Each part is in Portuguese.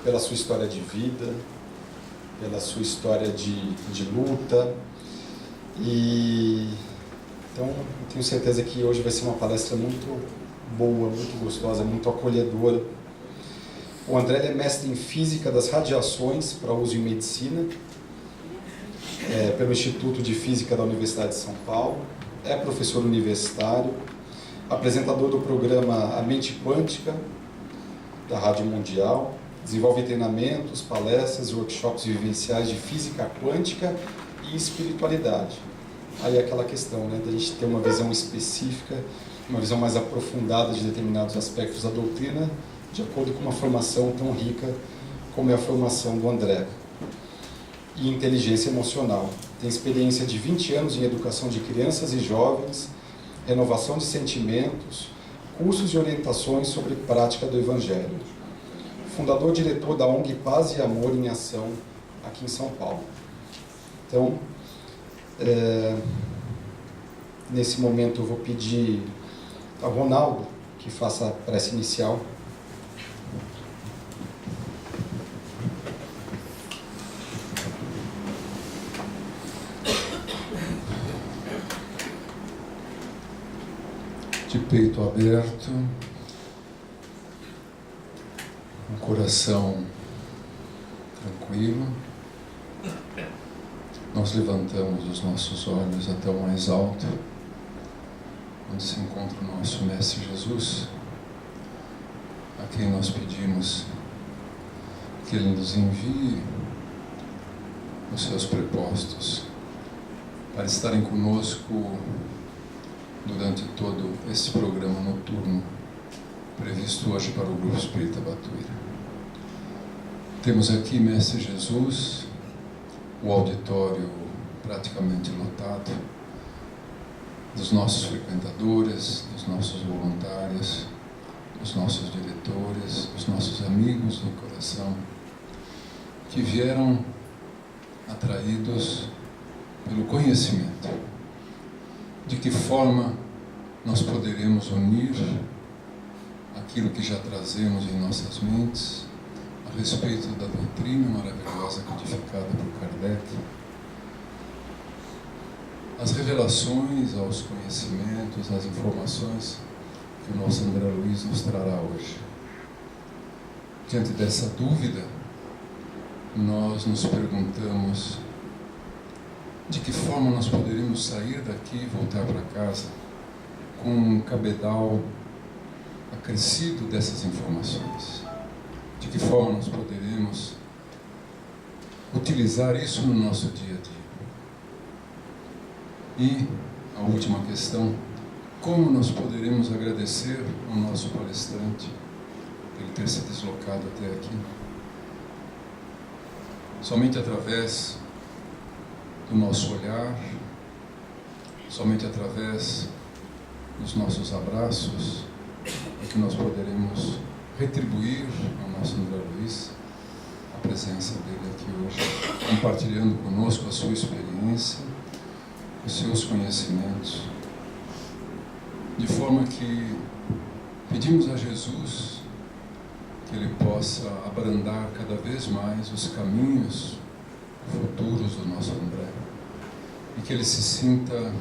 pela sua história de vida, pela sua história de luta. E então, tenho certeza que hoje vai ser uma palestra muito boa, muito gostosa, muito acolhedora. O André é mestre em Física das Radiações para uso em Medicina, pelo Instituto de Física da Universidade de São Paulo. É professor universitário, apresentador do programa A Mente Quântica, da Rádio Mundial. Desenvolve treinamentos, palestras e workshops vivenciais de física quântica e espiritualidade. Aí é aquela questão, né, da gente ter uma visão específica, uma visão mais aprofundada de determinados aspectos da doutrina, de acordo com uma formação tão rica como é a formação do André. E inteligência emocional. Tem experiência de 20 anos em educação de crianças e jovens, renovação de sentimentos, cursos e orientações sobre prática do Evangelho. Fundador e diretor da ONG Paz e Amor em Ação, aqui em São Paulo. Então, nesse momento eu vou pedir ao Ronaldo que faça a prece inicial. De peito aberto, um coração tranquilo, nós levantamos os nossos olhos até o mais alto, onde se encontra o nosso Mestre Jesus, a quem nós pedimos que Ele nos envie os seus prepostos para estarem conosco durante todo esse programa noturno previsto hoje para o Grupo Espírita Batuira. Temos aqui, Mestre Jesus, o auditório praticamente lotado, dos nossos frequentadores, dos nossos voluntários, dos nossos diretores, dos nossos amigos do coração, que vieram atraídos pelo conhecimento. De que forma nós poderemos unir aquilo que já trazemos em nossas mentes a respeito da doutrina maravilhosa codificada por Kardec, as revelações aos conhecimentos, as informações que o nosso André Luiz nos trará hoje. Diante dessa dúvida, nós nos perguntamos de que forma nós poderíamos sair daqui e voltar para casa com um cabedal acrescido dessas informações. De que forma nós poderíamos utilizar isso no nosso dia a dia. E a última questão, como nós poderemos agradecer ao nosso palestrante por ele ter se deslocado até aqui. Somente através do nosso olhar, somente através dos nossos abraços, é que nós poderemos retribuir ao nosso André Luiz a presença dele aqui hoje, compartilhando conosco a sua experiência, os seus conhecimentos, de forma que pedimos a Jesus que Ele possa abrandar cada vez mais os caminhos futuros do nosso André, e que ele se sinta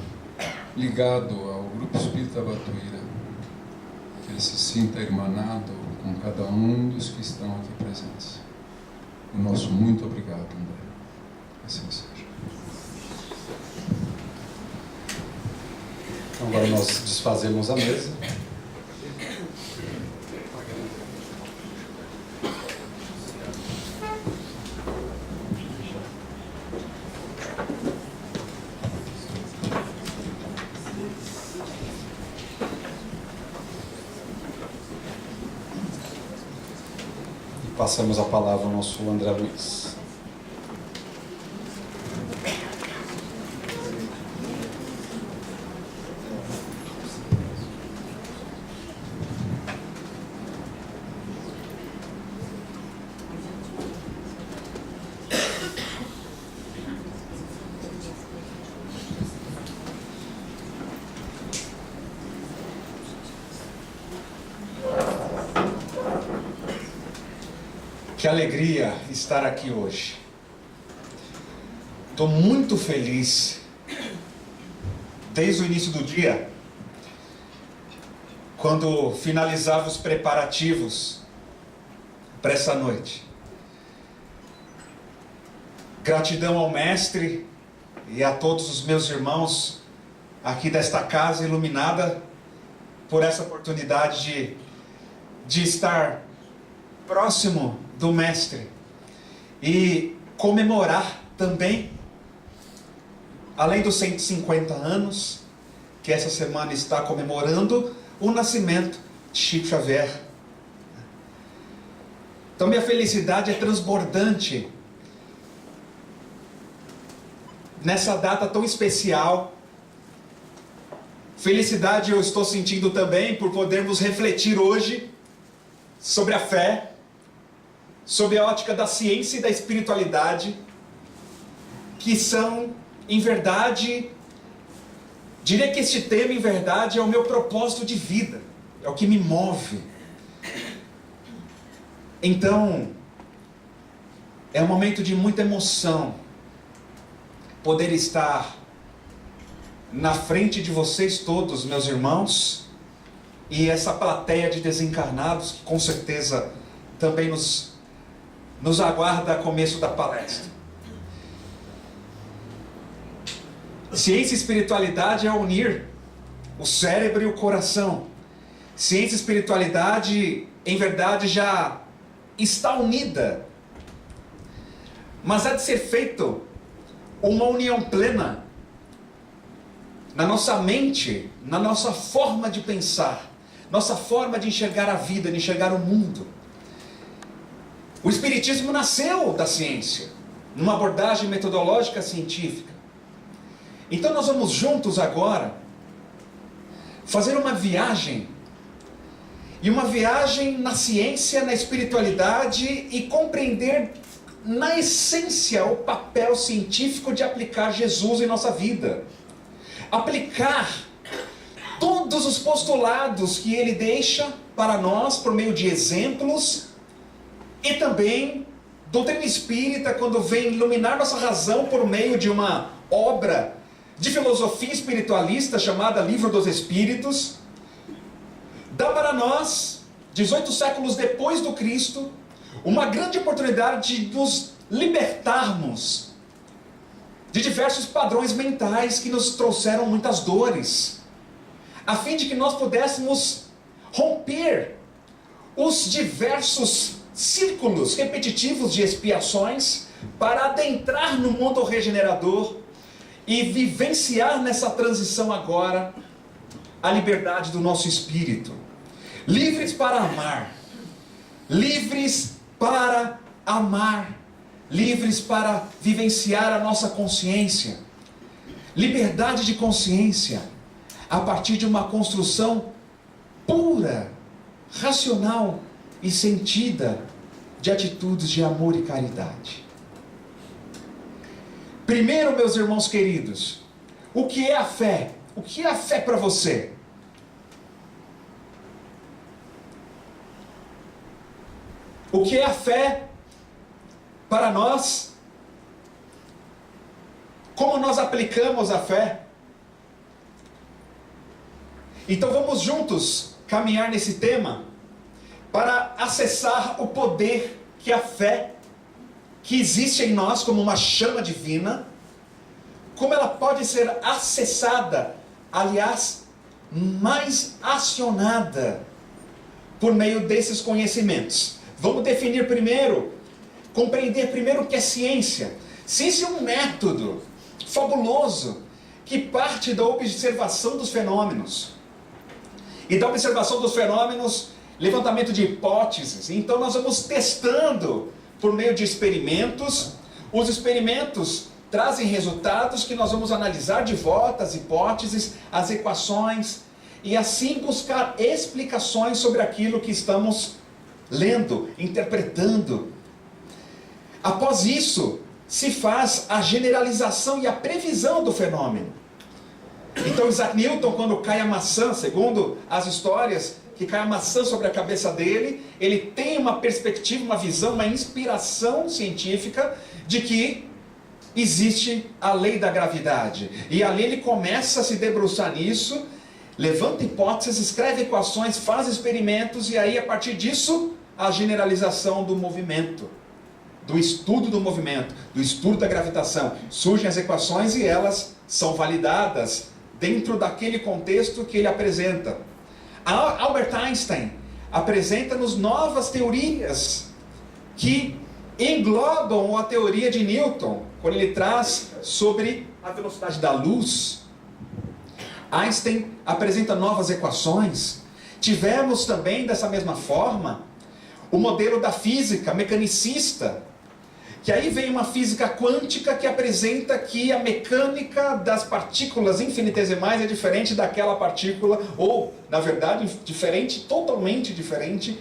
ligado ao Grupo Espírita Batuira, que ele se sinta irmanado com cada um dos que estão aqui presentes. O nosso muito obrigado, André. Assim seja. Então agora nós desfazemos a mesa. Passamos a palavra ao nosso André Luiz. Que alegria estar aqui hoje. Estou muito feliz. Desde o início do dia, quando finalizava os preparativos para essa noite. Gratidão ao Mestre e a todos os meus irmãos aqui desta casa iluminada por essa oportunidade de estar próximo do Mestre e comemorar também, além dos 150 anos, que essa semana está comemorando o nascimento de Chico Xavier. Então minha felicidade é transbordante nessa data tão especial. Felicidade eu estou sentindo também por podermos refletir hoje sobre a fé, sobre a ótica da ciência e da espiritualidade, que são, em verdade, diria que este tema, em verdade, é o meu propósito de vida, é o que me move. Então, é um momento de muita emoção poder estar na frente de vocês todos, meus irmãos, e essa plateia de desencarnados, que com certeza também nos aguarda a começo da palestra. Ciência e espiritualidade é unir o cérebro e o coração. Ciência e espiritualidade, em verdade, já está unida. Mas há de ser feito uma união plena na nossa mente, na nossa forma de pensar, nossa forma de enxergar a vida, de enxergar o mundo. O Espiritismo nasceu da ciência, numa abordagem metodológica científica. Então nós vamos juntos agora fazer uma viagem, e uma viagem na ciência, na espiritualidade, e compreender na essência o papel científico de aplicar Jesus em nossa vida. Aplicar todos os postulados que ele deixa para nós por meio de exemplos, e também doutrina espírita, quando vem iluminar nossa razão por meio de uma obra de filosofia espiritualista chamada Livro dos Espíritos, dá para nós, 18 séculos depois do Cristo, uma grande oportunidade de nos libertarmos de diversos padrões mentais que nos trouxeram muitas dores, a fim de que nós pudéssemos romper os diversos círculos repetitivos de expiações para adentrar no mundo regenerador e vivenciar nessa transição agora a liberdade do nosso espírito. Livres para amar, livres para amar, livres para vivenciar a nossa consciência. Liberdade de consciência a partir de uma construção pura, racional e sentida de atitudes de amor e caridade. Primeiro, meus irmãos queridos, o que é a fé? O que é a fé para você? O que é a fé para nós? Como nós aplicamos a fé? Então vamos juntos caminhar nesse tema para acessar o poder que a fé, que existe em nós como uma chama divina, como ela pode ser acessada, aliás, mais acionada por meio desses conhecimentos. Vamos definir primeiro, compreender primeiro o que é ciência. Ciência é um método fabuloso que parte da observação dos fenômenos. E da observação dos fenômenos, levantamento de hipóteses. Então nós vamos testando por meio de experimentos. Os experimentos trazem resultados que nós vamos analisar de volta, as hipóteses, as equações, e assim buscar explicações sobre aquilo que estamos lendo, interpretando. Após isso, se faz a generalização e a previsão do fenômeno. Então Isaac Newton, quando cai a maçã, segundo as histórias, que cai a maçã sobre a cabeça dele, ele tem uma perspectiva, uma visão, uma inspiração científica de que existe a lei da gravidade. E ali ele começa a se debruçar nisso, levanta hipóteses, escreve equações, faz experimentos, e aí a partir disso, a generalização do movimento, do estudo do movimento, do estudo da gravitação. Surgem as equações e elas são validadas dentro daquele contexto que ele apresenta. Albert Einstein apresenta-nos novas teorias que englobam a teoria de Newton, quando ele traz sobre a velocidade da luz. Einstein apresenta novas equações. Tivemos também, dessa mesma forma, o modelo da física mecanicista, que aí vem uma física quântica que apresenta que a mecânica das partículas infinitesimais é diferente daquela partícula, ou, na verdade, diferente, totalmente diferente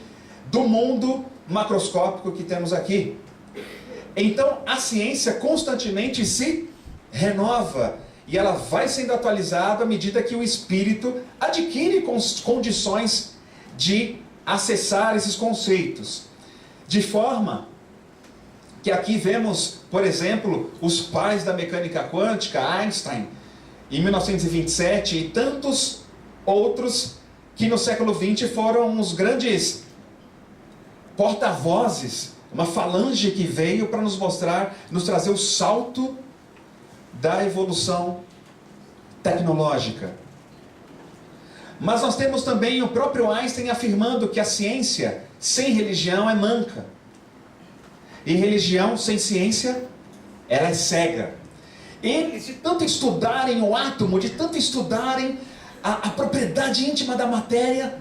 do mundo macroscópico que temos aqui. Então, a ciência constantemente se renova, e ela vai sendo atualizada à medida que o espírito adquire condições de acessar esses conceitos. De forma que aqui vemos, por exemplo, os pais da mecânica quântica, Einstein, em 1927, e tantos outros que no século XX foram os grandes porta-vozes, uma falange que veio para nos mostrar, nos trazer o salto da evolução tecnológica. Mas nós temos também o próprio Einstein afirmando que a ciência sem religião é manca. E religião sem ciência, ela é cega. Eles, de tanto estudarem o átomo, de tanto estudarem a propriedade íntima da matéria,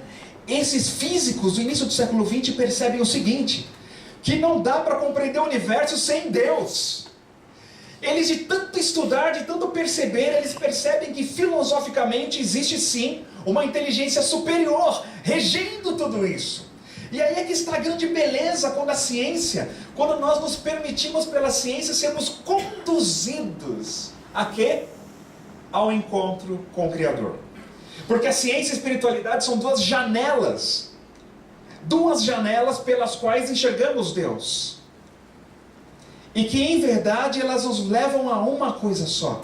esses físicos do início do século XX percebem o seguinte, que não dá para compreender o universo sem Deus. Eles, de tanto estudar, de tanto perceber, eles percebem que filosoficamente existe sim uma inteligência superior regendo tudo isso. E aí é que está a grande beleza quando a ciência, quando nós nos permitimos pela ciência sermos conduzidos a quê? Ao encontro com o Criador. Porque a ciência e a espiritualidade são duas janelas pelas quais enxergamos Deus. E que em verdade elas nos levam a uma coisa só.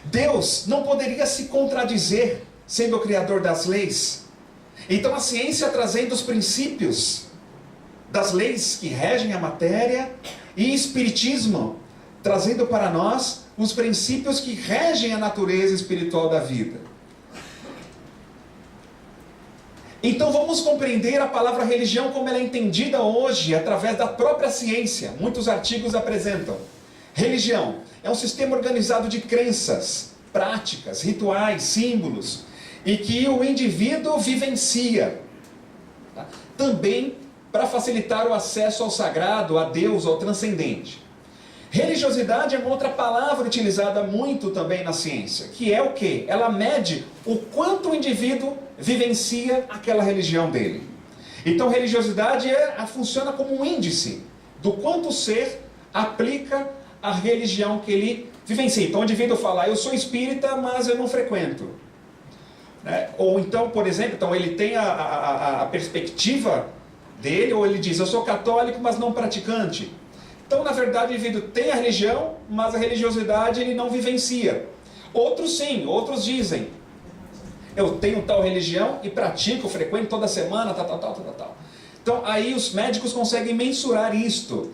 Deus não poderia se contradizer sendo o Criador das leis. Então a ciência trazendo os princípios das leis que regem a matéria, e Espiritismo trazendo para nós os princípios que regem a natureza espiritual da vida. Então vamos compreender a palavra religião como ela é entendida hoje através da própria ciência. Muitos artigos apresentam. Religião é um sistema organizado de crenças, práticas, rituais, símbolos, e que o indivíduo vivencia. Tá? Também para facilitar o acesso ao sagrado, a Deus, ao transcendente. Religiosidade é uma outra palavra utilizada muito também na ciência, que é o quê? Ela mede o quanto o indivíduo vivencia aquela religião dele. Então religiosidade funciona como um índice do quanto o ser aplica a religião que ele vivencia. Então o indivíduo fala, eu sou espírita, mas eu não frequento. Ou então, por exemplo, então ele tem a perspectiva dele, ou ele diz, eu sou católico, mas não praticante. Então, na verdade, o indivíduo tem a religião, mas a religiosidade ele não vivencia. Outros sim, outros dizem, eu tenho tal religião e pratico, frequento toda semana, tal. Então, aí os médicos conseguem mensurar isto.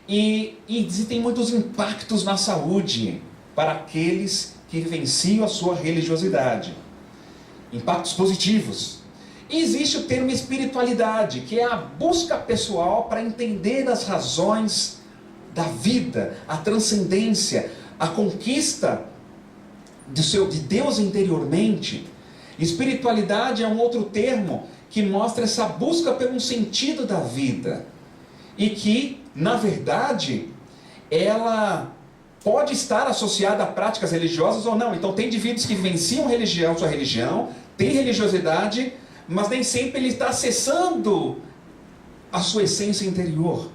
E existem muitos impactos na saúde para aqueles que vivenciam a sua religiosidade. Impactos positivos. E existe o termo espiritualidade, que é a busca pessoal para entender as razões da vida, a transcendência, a conquista de Deus interiormente. Espiritualidade é um outro termo que mostra essa busca pelo sentido da vida. E que, na verdade, ela pode estar associada a práticas religiosas ou não. Então tem indivíduos que vivenciam sua religião, tem religiosidade, mas nem sempre ele está acessando a sua essência interior.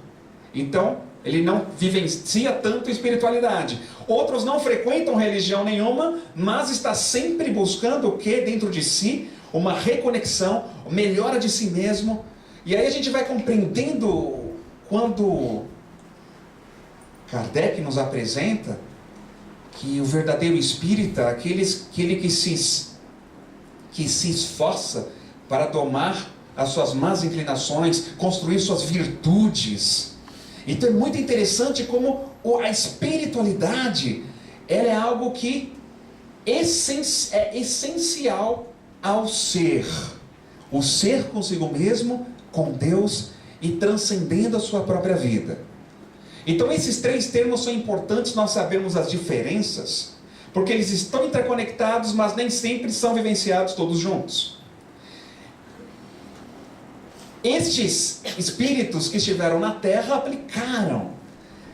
Então, ele não vivencia tanto espiritualidade. Outros não frequentam religião nenhuma, mas está sempre buscando o que dentro de si? uma reconexão, melhora de si mesmo. E aí a gente vai compreendendo quando Kardec nos apresenta que o verdadeiro espírita, aquele que se esforça para domar as suas más inclinações, construir suas virtudes. Então é muito interessante como a espiritualidade, ela é algo que é essencial ao ser. O ser consigo mesmo, com Deus e transcendendo a sua própria vida. Então esses três termos são importantes nós sabermos as diferenças, porque eles estão interconectados, mas nem sempre são vivenciados todos juntos. Estes espíritos que estiveram na Terra aplicaram,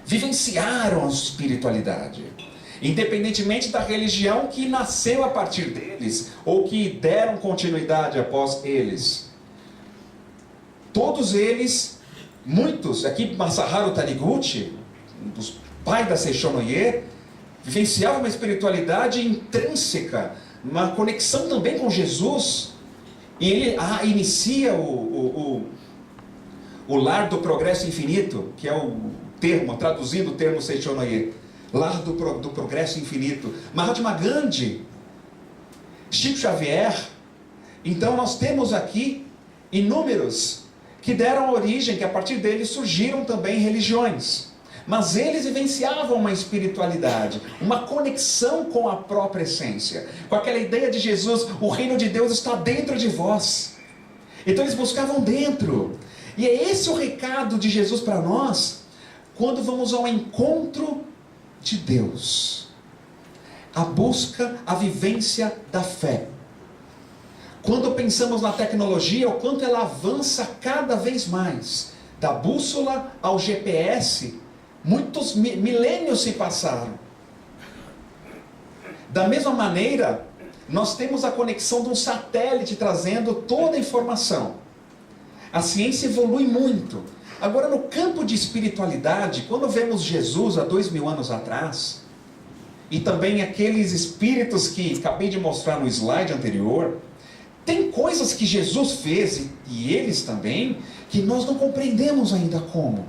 vivenciaram a espiritualidade, independentemente da religião que nasceu a partir deles, ou que deram continuidade após eles. Todos eles, muitos, aqui Masaharu Taniguchi, dos pais da Seishonoye, vivenciavam uma espiritualidade intrínseca, uma conexão também com Jesus. E ele inicia o lar do progresso infinito, que é o termo, traduzindo o termo Seishonoye, lar do progresso infinito. Mahatma Gandhi, Chico Xavier. Então nós temos aqui inúmeros que deram origem, que a partir deles surgiram também religiões. Mas eles vivenciavam uma espiritualidade, uma conexão com a própria essência, com aquela ideia de Jesus, o reino de Deus está dentro de vós. Então eles buscavam dentro. E é esse o recado de Jesus para nós, quando vamos ao encontro de Deus. A busca, a vivência da fé. Quando pensamos na tecnologia, o quanto ela avança cada vez mais, da bússola ao GPS, muitos milênios se passaram. Da mesma maneira, nós temos a conexão de um satélite trazendo toda a informação. A ciência evolui muito. Agora, no campo de espiritualidade, quando vemos Jesus há 2000 anos atrás, e também aqueles espíritos que acabei de mostrar no slide anterior, tem coisas que Jesus fez, e eles também, que nós não compreendemos ainda como.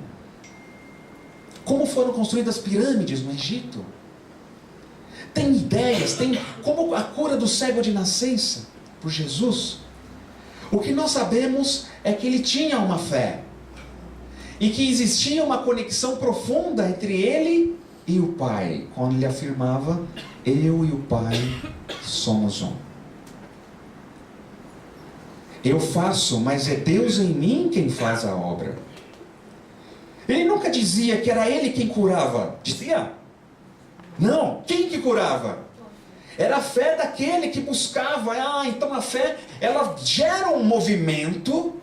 Como foram construídas pirâmides no Egito. Tem ideias, tem como a cura do cego de nascença, por Jesus. O que nós sabemos é que ele tinha uma fé. E que existia uma conexão profunda entre ele e o Pai. Quando ele afirmava, eu e o Pai somos um. Eu faço, mas é Deus em mim quem faz a obra. Ele nunca dizia que era ele quem curava. Dizia? Não. Quem que curava? Era a fé daquele que buscava. Então a fé, ela gera um movimento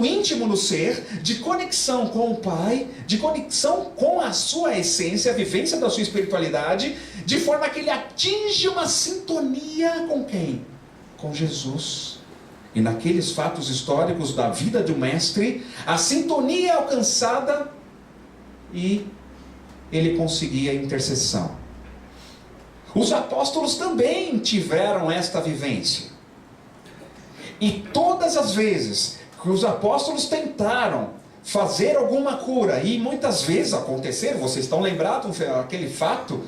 íntimo no ser, de conexão com o Pai, de conexão com a sua essência, a vivência da sua espiritualidade, de forma que ele atinge uma sintonia com quem? Com Jesus. E naqueles fatos históricos da vida do mestre, a sintonia é alcançada e ele conseguia a intercessão. Os apóstolos também tiveram esta vivência. E todas as vezes que os apóstolos tentaram fazer alguma cura, e muitas vezes aconteceram, vocês estão lembrados aquele fato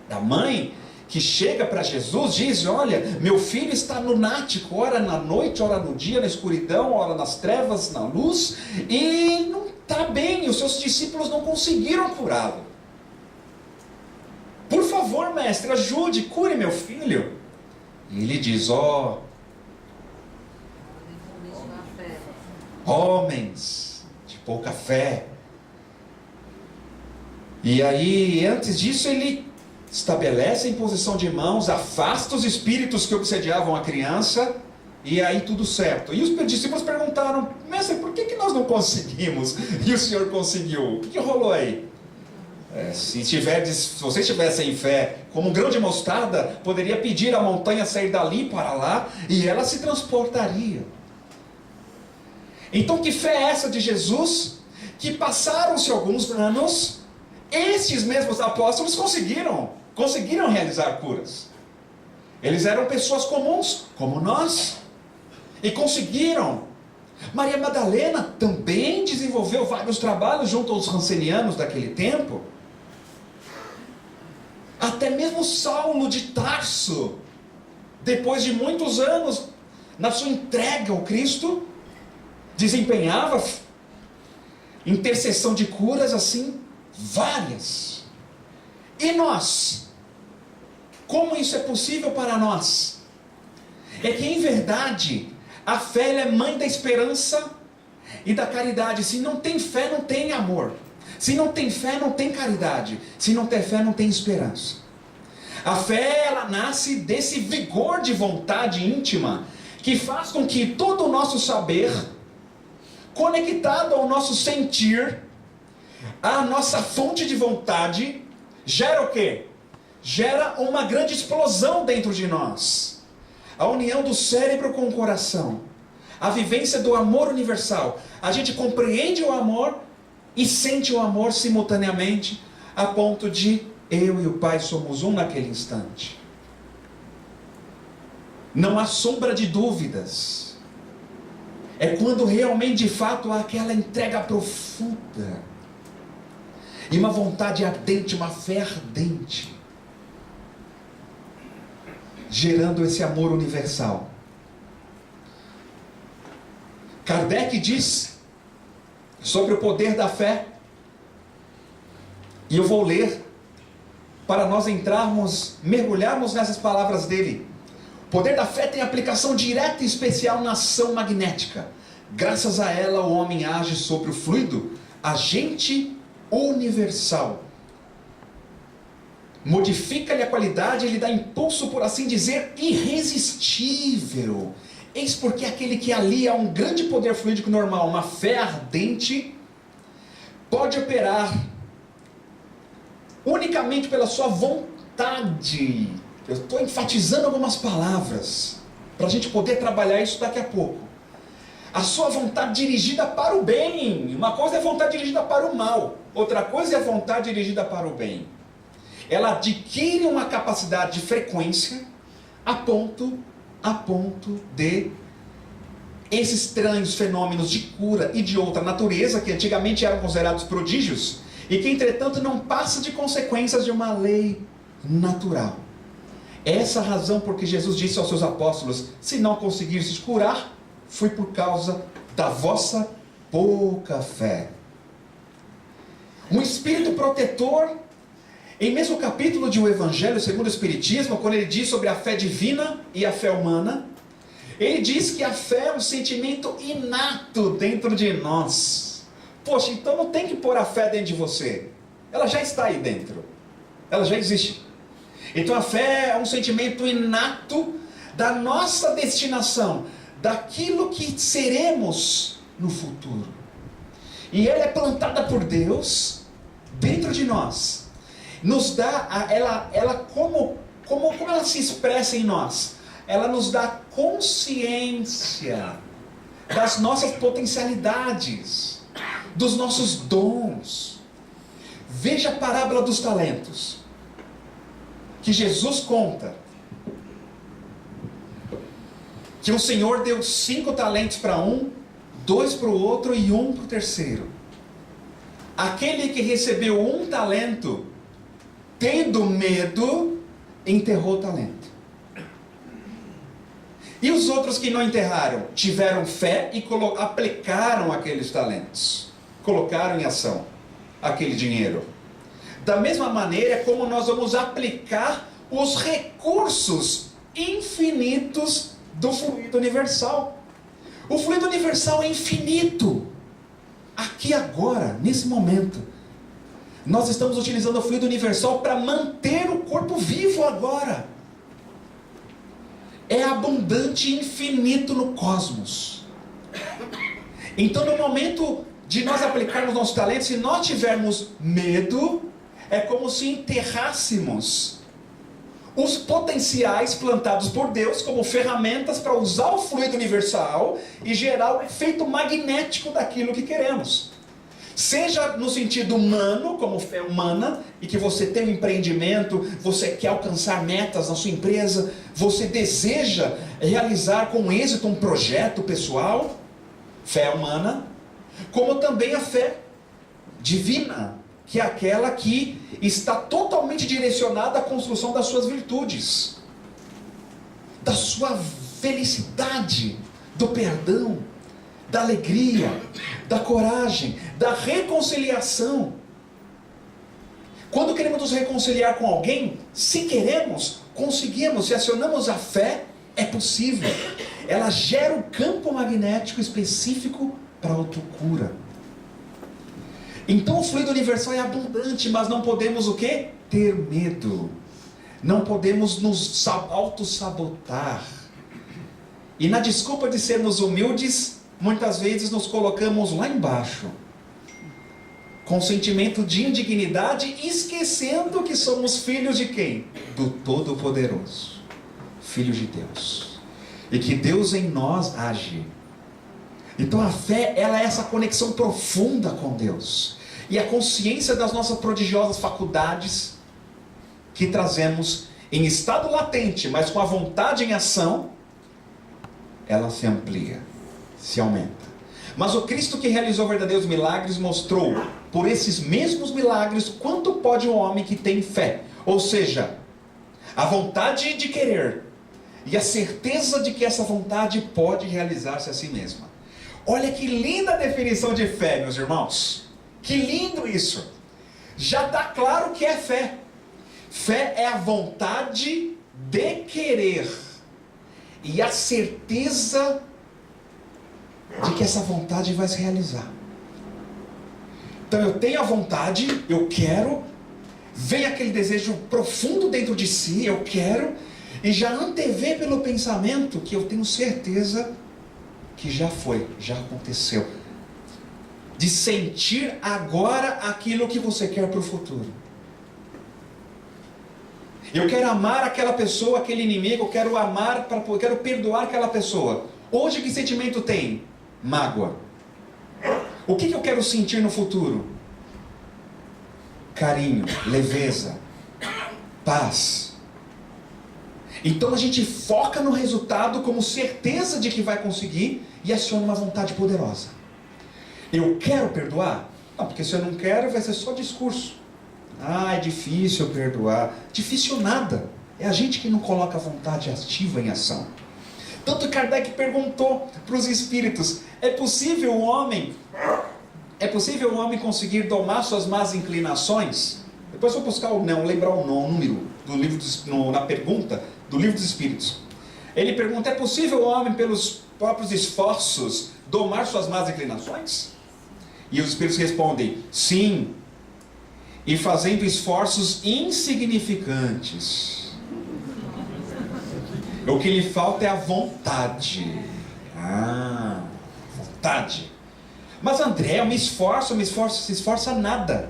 da mãe que chega para Jesus, diz, olha, meu filho está lunático, ora na noite, ora no dia, na escuridão, ora nas trevas, na luz, e não está bem, os seus discípulos não conseguiram curá-lo. Por favor, mestre, ajude, cure meu filho. E ele diz, homens de pouca fé. E aí, antes disso, ele estabelece a imposição de mãos, afasta os espíritos que obsediavam a criança, e aí tudo certo. E os discípulos perguntaram, mestre, por que nós não conseguimos? E o Senhor conseguiu. O que rolou aí? Se vocês tivessem fé como um grão de mostarda, poderia pedir a montanha sair dali para lá, e ela se transportaria. Então que fé é essa de Jesus? Que passaram-se alguns anos, estes mesmos apóstolos conseguiram realizar curas. Eles eram pessoas comuns, como nós, e conseguiram. Maria Madalena também desenvolveu vários trabalhos junto aos rancenianos daquele tempo. Até mesmo Saulo de Tarso, depois de muitos anos na sua entrega ao Cristo, desempenhava intercessão de curas assim, várias. E nós? Como isso é possível para nós? É que em verdade a fé ela é mãe da esperança e da caridade. Se não tem fé, não tem amor. Se não tem fé, não tem caridade. Se não tem fé, não tem esperança. A fé, ela nasce desse vigor de vontade íntima, que faz com que todo o nosso saber, conectado ao nosso sentir, a nossa fonte de vontade, gera o quê? Gera uma grande explosão dentro de nós. A união do cérebro com o coração. A vivência do amor universal. A gente compreende o amor e sente o amor simultaneamente, a ponto de eu e o Pai somos um naquele instante. Não há sombra de dúvidas. É quando realmente, de fato, há aquela entrega profunda. E uma vontade ardente, uma fé ardente. Gerando esse amor universal. Kardec diz sobre o poder da fé. E eu vou ler para nós entrarmos, mergulharmos nessas palavras dele. O poder da fé tem aplicação direta e especial na ação magnética. Graças a ela o homem age sobre o fluido, agente universal. Modifica-lhe a qualidade e lhe dá impulso, por assim dizer, irresistível. Eis porque aquele que alia a um grande poder fluídico normal, uma fé ardente, pode operar unicamente pela sua vontade. Eu estou enfatizando algumas palavras, para a gente poder trabalhar isso daqui a pouco. A sua vontade dirigida para o bem. Uma coisa é a vontade dirigida para o mal, outra coisa é a vontade dirigida para o bem. Ela adquire uma capacidade de frequência a ponto de esses estranhos fenômenos de cura e de outra natureza, que antigamente eram considerados prodígios, e que entretanto não passa de consequências de uma lei natural. Essa a razão porque Jesus disse aos seus apóstolos: se não conseguirdes curar, foi por causa da vossa pouca fé. Um espírito protetor. Em mesmo capítulo de O Evangelho segundo o Espiritismo, quando ele diz sobre a fé divina e a fé humana, ele diz que a fé é um sentimento inato dentro de nós. Poxa, então não tem que pôr a fé dentro de você. Ela já está aí dentro. Ela já existe. Então a fé é um sentimento inato da nossa destinação, daquilo que seremos no futuro. E ela é plantada por Deus dentro de nós. Nos dá, como ela se expressa em nós? Ela nos dá consciência das nossas potencialidades, dos nossos dons. Veja a parábola dos talentos, que Jesus conta, que um senhor deu 5 talentos para um, 2 para o outro e 1 para o terceiro. Aquele que recebeu 1 talento, tendo medo, enterrou o talento. E os outros que não enterraram, tiveram fé e aplicaram aqueles talentos, colocaram em ação aquele dinheiro. Da mesma maneira é como nós vamos aplicar os recursos infinitos do fluido universal. O fluido universal é infinito. Aqui agora, nesse momento, nós estamos utilizando o fluido universal para manter o corpo vivo agora. É abundante e infinito no cosmos. Então, no momento de nós aplicarmos nossos talentos, se nós tivermos medo, é como se enterrássemos os potenciais plantados por Deus como ferramentas para usar o fluido universal e gerar o efeito magnético daquilo que queremos. Seja no sentido humano, como fé humana, e que você tem um empreendimento, você quer alcançar metas na sua empresa, você deseja realizar com êxito um projeto pessoal, fé humana, como também a fé divina, que é aquela que está totalmente direcionada à construção das suas virtudes, da sua felicidade, do perdão, da alegria, da coragem, da reconciliação. Quando queremos nos reconciliar com alguém, se queremos, conseguimos, se acionamos a fé, é possível. Ela gera um campo magnético específico para a autocura. Então o fluido universal é abundante, mas não podemos o quê? Ter medo. Não podemos nos auto-sabotar. E na desculpa de sermos humildes, muitas vezes nos colocamos lá embaixo, com sentimento de indignidade, esquecendo que somos filhos de quem? Do Todo-Poderoso, filhos de Deus, e que Deus em nós age. Então a fé, ela é essa conexão profunda com Deus, e a consciência das nossas prodigiosas faculdades, que trazemos em estado latente, mas com a vontade em ação, ela se amplia, se aumenta. Mas o Cristo que realizou verdadeiros milagres mostrou, por esses mesmos milagres, quanto pode um homem que tem fé. Ou seja, a vontade de querer e a certeza de que essa vontade pode realizar-se a si mesma. Olha que linda definição de fé, meus irmãos. Que lindo isso. Já está claro o que é fé. Fé é a vontade de querer e a certeza de que essa vontade vai se realizar. Então eu tenho a vontade, eu quero, vem aquele desejo profundo dentro de si, eu quero, e já antevê pelo pensamento que eu tenho certeza que já foi, já aconteceu. De sentir agora aquilo que você quer para o futuro. Eu quero amar aquela pessoa, aquele inimigo, eu quero amar, eu quero perdoar aquela pessoa. Hoje que sentimento tem? Mágoa. O que eu quero sentir no futuro? Carinho, leveza, paz. Então a gente foca no resultado como certeza de que vai conseguir e aciona uma vontade poderosa. Eu quero perdoar? Não, porque se eu não quero vai ser só discurso. Ah, é difícil perdoar. Difícil nada. É a gente que não coloca a vontade ativa em ação. Tanto Kardec perguntou para os espíritos: é possível o homem conseguir domar suas más inclinações? Depois vou buscar lembrar o número do livro na pergunta do livro dos espíritos. Ele pergunta: é possível o homem pelos próprios esforços domar suas más inclinações? E os espíritos respondem: sim, e fazendo esforços insignificantes. O que lhe falta é a vontade. Vontade. Mas André, eu me esforço, se esforça nada.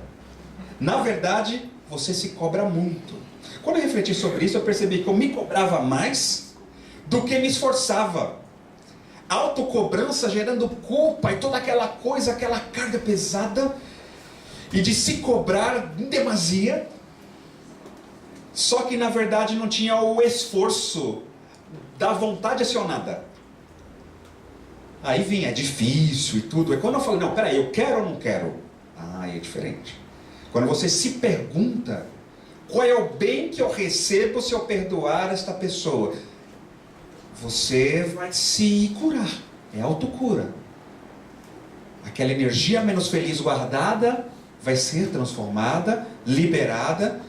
Na verdade, você se cobra muito. Quando eu refleti sobre isso, eu percebi que eu me cobrava mais do que me esforçava. Autocobrança gerando culpa e toda aquela coisa, aquela carga pesada, e de se cobrar em demasia, só que na verdade não tinha o esforço da vontade acionada. Aí vinha, é difícil e tudo. E quando eu falei, não, peraí, eu quero ou não quero? É diferente. Quando você se pergunta, qual é o bem que eu recebo se eu perdoar esta pessoa? Você vai se curar. É autocura. Aquela energia menos feliz guardada vai ser transformada, liberada,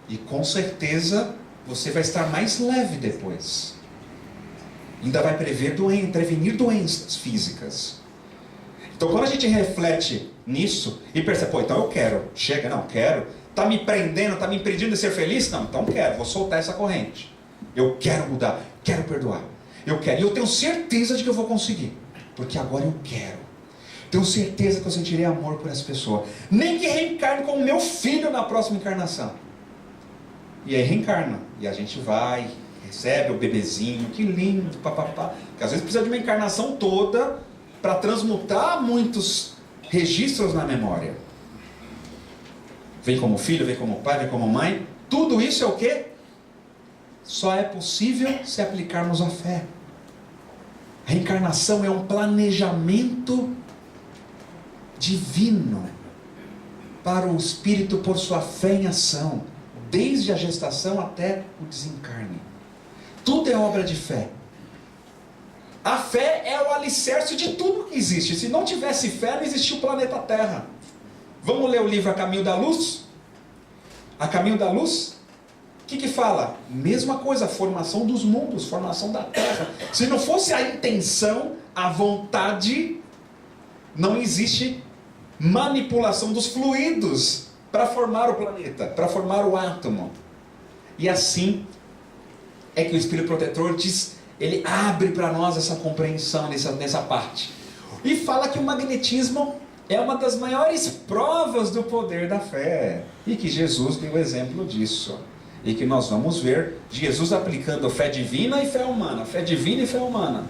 e com certeza você vai estar mais leve depois. Ainda vai prevenir doenças físicas. Então quando a gente reflete nisso e percebe, então eu quero, chega, não quero, está me prendendo, está me impedindo de ser feliz? Não, então quero, vou soltar essa corrente. Eu quero mudar, quero perdoar, eu quero, e eu tenho certeza de que eu vou conseguir, porque agora eu quero. Tenho certeza que eu sentirei amor por essa pessoa, nem que reencarne como meu filho na próxima encarnação. E aí reencarna, e a gente vai, recebe o bebezinho, que lindo, papapá. Porque às vezes precisa de uma encarnação toda para transmutar muitos registros na memória. Vem como filho, vem como pai, vem como mãe. Tudo isso é o quê? Só é possível se aplicarmos a fé. A reencarnação é um planejamento divino para o espírito por sua fé em ação, desde a gestação até o desencarne. Tudo é obra de fé. A fé é o alicerce de tudo que existe. Se não tivesse fé, não existia o planeta Terra. Vamos ler o livro A Caminho da Luz? A Caminho da Luz? O que fala? Mesma coisa, formação dos mundos, formação da Terra. Se não fosse a intenção, a vontade, não existe manipulação dos fluidos para formar o planeta, para formar o átomo. E assim é que o Espírito Protetor diz, ele abre para nós essa compreensão nessa parte. E fala que o magnetismo é uma das maiores provas do poder da fé. E que Jesus deu exemplo disso. E que nós vamos ver Jesus aplicando fé divina e fé humana. Fé divina e fé humana.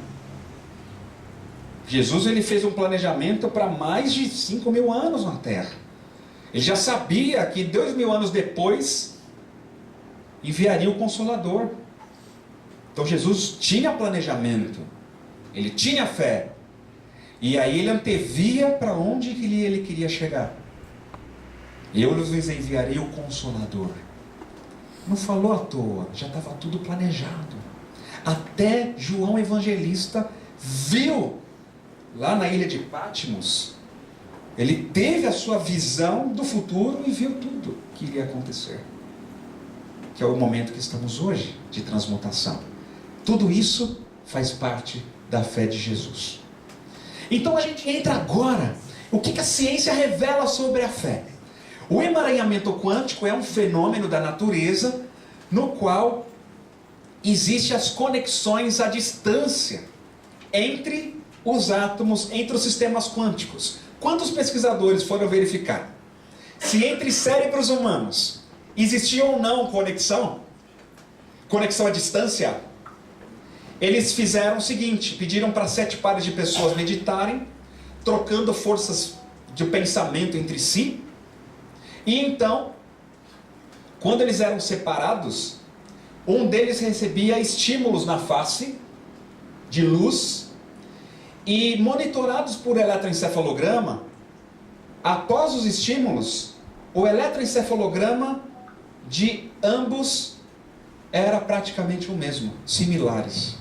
Jesus, ele fez um planejamento para mais de 5.000 anos na Terra. Ele já sabia que 2.000 anos depois enviaria o Consolador. Então Jesus tinha planejamento. Ele tinha fé. E aí ele antevia para onde ele queria chegar. Eu lhes enviarei o Consolador. Não falou à toa, já estava tudo planejado. Até João Evangelista viu, lá na ilha de Patmos, ele teve a sua visão do futuro e viu tudo que iria acontecer. Que é o momento que estamos hoje, de transmutação. Tudo isso faz parte da fé de Jesus. Então a gente entra agora. O que a ciência revela sobre a fé? O emaranhamento quântico é um fenômeno da natureza no qual existem as conexões à distância entre os átomos, entre os sistemas quânticos. Quantos pesquisadores foram verificar se entre cérebros humanos existia ou não conexão à distância? Eles fizeram o seguinte, pediram para 7 pares de pessoas meditarem, trocando forças de pensamento entre si, e então, quando eles eram separados, um deles recebia estímulos na face, de luz, e monitorados por eletroencefalograma, após os estímulos, o eletroencefalograma de ambos era praticamente o mesmo, similares.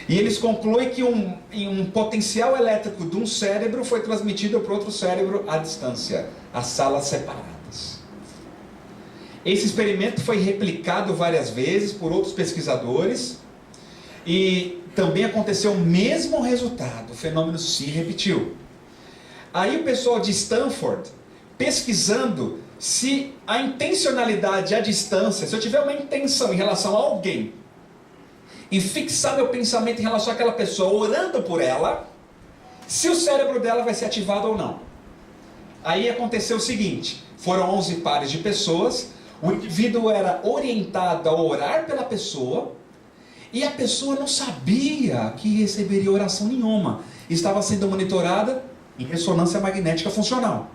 E eles concluem que um potencial elétrico de um cérebro foi transmitido para outro cérebro à distância, a salas separadas. Esse experimento foi replicado várias vezes por outros pesquisadores e também aconteceu o mesmo resultado, o fenômeno se repetiu. Aí o pessoal de Stanford, pesquisando se a intencionalidade à distância, se eu tiver uma intenção em relação a alguém e fixar meu pensamento em relação àquela pessoa, orando por ela, se o cérebro dela vai ser ativado ou não. Aí aconteceu o seguinte, foram 11 pares de pessoas, o indivíduo era orientado a orar pela pessoa, e a pessoa não sabia que receberia oração nenhuma, estava sendo monitorada em ressonância magnética funcional,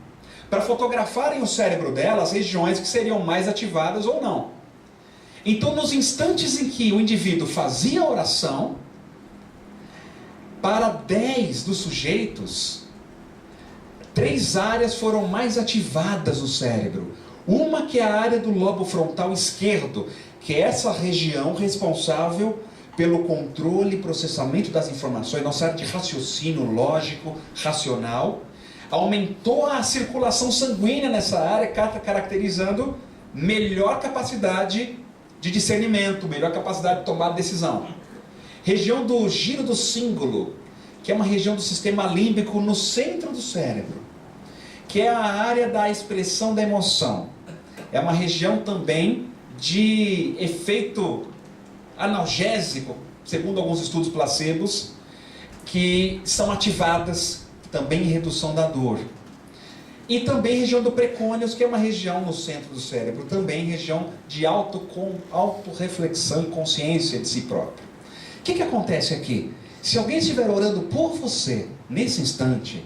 para fotografarem o cérebro dela, as regiões que seriam mais ativadas ou não. Então, nos instantes em que o indivíduo fazia a oração, para 10 dos sujeitos, 3 áreas foram mais ativadas no cérebro. Uma que é a área do lobo frontal esquerdo, que é essa região responsável pelo controle e processamento das informações, nossa área de raciocínio lógico, racional. Aumentou a circulação sanguínea nessa área, caracterizando melhor capacidade de discernimento, melhor capacidade de tomar decisão. Região do giro do cíngulo, que é uma região do sistema límbico no centro do cérebro, que é a área da expressão da emoção. É uma região também de efeito analgésico, segundo alguns estudos placebos, que são ativadas também em redução da dor. E também região do precônios, que é uma região no centro do cérebro, também região de autorreflexão e consciência de si próprio. O que acontece aqui? Se alguém estiver orando por você, nesse instante,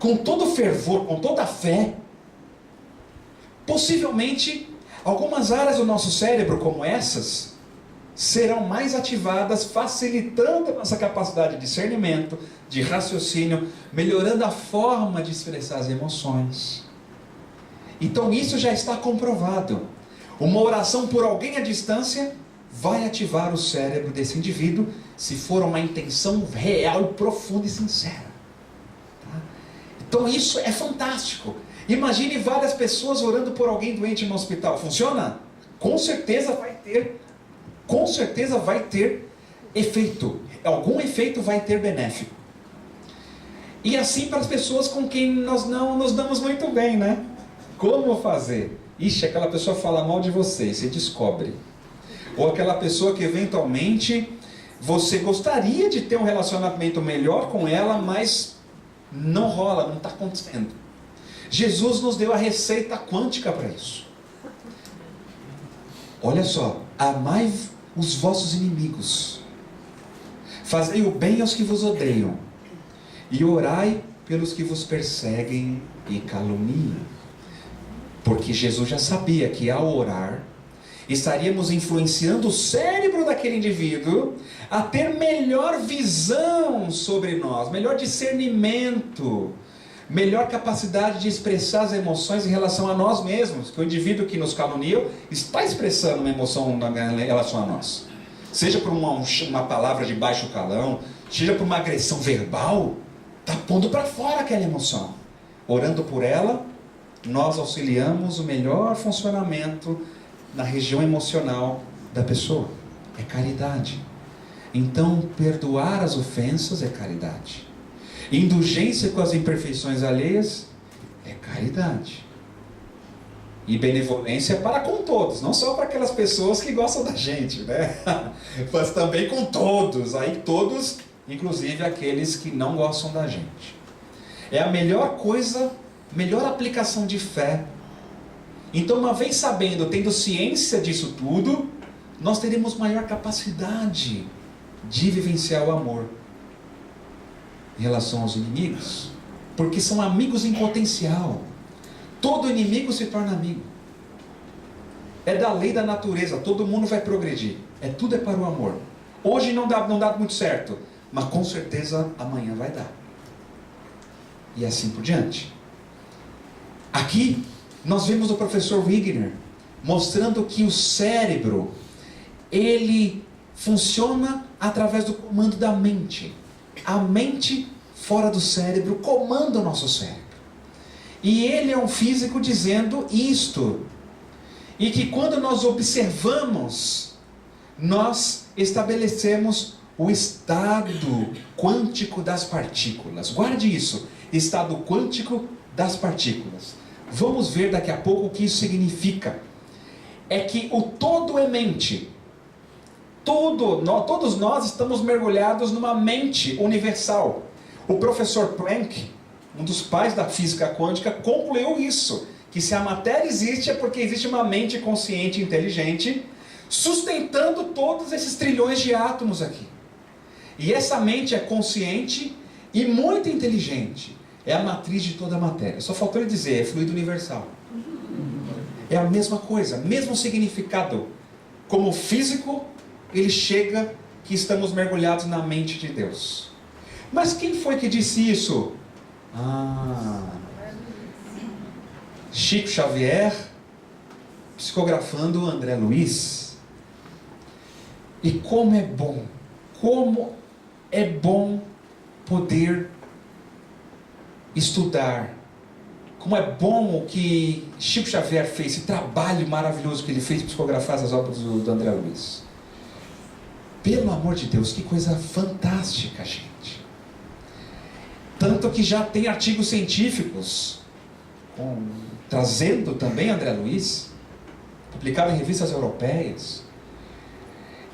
com todo fervor, com toda a fé, possivelmente algumas áreas do nosso cérebro, como essas, serão mais ativadas, facilitando a nossa capacidade de discernimento, de raciocínio, melhorando a forma de expressar as emoções. Então isso já está comprovado. Uma oração por alguém à distância vai ativar o cérebro desse indivíduo, se for uma intenção real, profunda e sincera. Tá? Então isso é fantástico. Imagine várias pessoas orando por alguém doente no hospital. Funciona? Com certeza vai ter efeito. Algum efeito vai ter benéfico. E assim para as pessoas com quem nós não nos damos muito bem, né? Como fazer? Ixi, aquela pessoa fala mal de você, você descobre. Ou aquela pessoa que eventualmente você gostaria de ter um relacionamento melhor com ela, mas não rola, não está acontecendo. Jesus nos deu a receita quântica para isso. Olha só, amai os vossos inimigos, fazei o bem aos que vos odeiam, e orai pelos que vos perseguem e caluniam. Porque Jesus já sabia que ao orar, estaríamos influenciando o cérebro daquele indivíduo a ter melhor visão sobre nós, melhor discernimento, melhor capacidade de expressar as emoções em relação a nós mesmos, que o indivíduo que nos calunia está expressando uma emoção em relação a nós. Seja por uma palavra de baixo calão, seja por uma agressão verbal, está pondo para fora aquela emoção. Orando por ela, nós auxiliamos o melhor funcionamento na região emocional da pessoa. É caridade. Então, perdoar as ofensas é caridade. Indulgência com as imperfeições alheias é caridade. E benevolência para com todos, não só para aquelas pessoas que gostam da gente, né? Mas também com todos, aí todos, inclusive aqueles que não gostam da gente. É a melhor coisa, melhor aplicação de fé. Então, uma vez sabendo, tendo ciência disso tudo, nós teremos maior capacidade de vivenciar o amor em relação aos inimigos, porque são amigos em potencial. Todo inimigo se torna amigo. É da lei da natureza, todo mundo vai progredir. Tudo é para o amor. Hoje não dá muito certo, mas com certeza amanhã vai dar. E assim por diante. Aqui nós vemos o professor Wigner mostrando que o cérebro, ele funciona através do comando da mente. A mente fora do cérebro comanda o nosso cérebro. E ele é um físico dizendo isto. E que quando nós observamos, nós estabelecemos o estado quântico das partículas. Guarde isso, estado quântico das partículas. Vamos ver daqui a pouco o que isso significa. É que o todo é mente. Todos nós estamos mergulhados numa mente universal. O professor Planck, um dos pais da física quântica, concluiu isso, que se a matéria existe é porque existe uma mente consciente e inteligente sustentando todos esses trilhões de átomos aqui. E essa mente é consciente e muito inteligente. É a matriz de toda a matéria. Só faltou ele dizer, é fluido universal. É a mesma coisa, mesmo significado. Como físico, ele chega que estamos mergulhados na mente de Deus. Mas quem foi que disse isso? Chico Xavier, psicografando André Luiz. E como é bom poder estudar. Como é bom o que Chico Xavier fez, esse trabalho maravilhoso que ele fez de psicografar as obras do André Luiz. Pelo amor de Deus, que coisa fantástica, gente. Tanto que já tem artigos científicos trazendo também André Luiz, publicado em revistas europeias.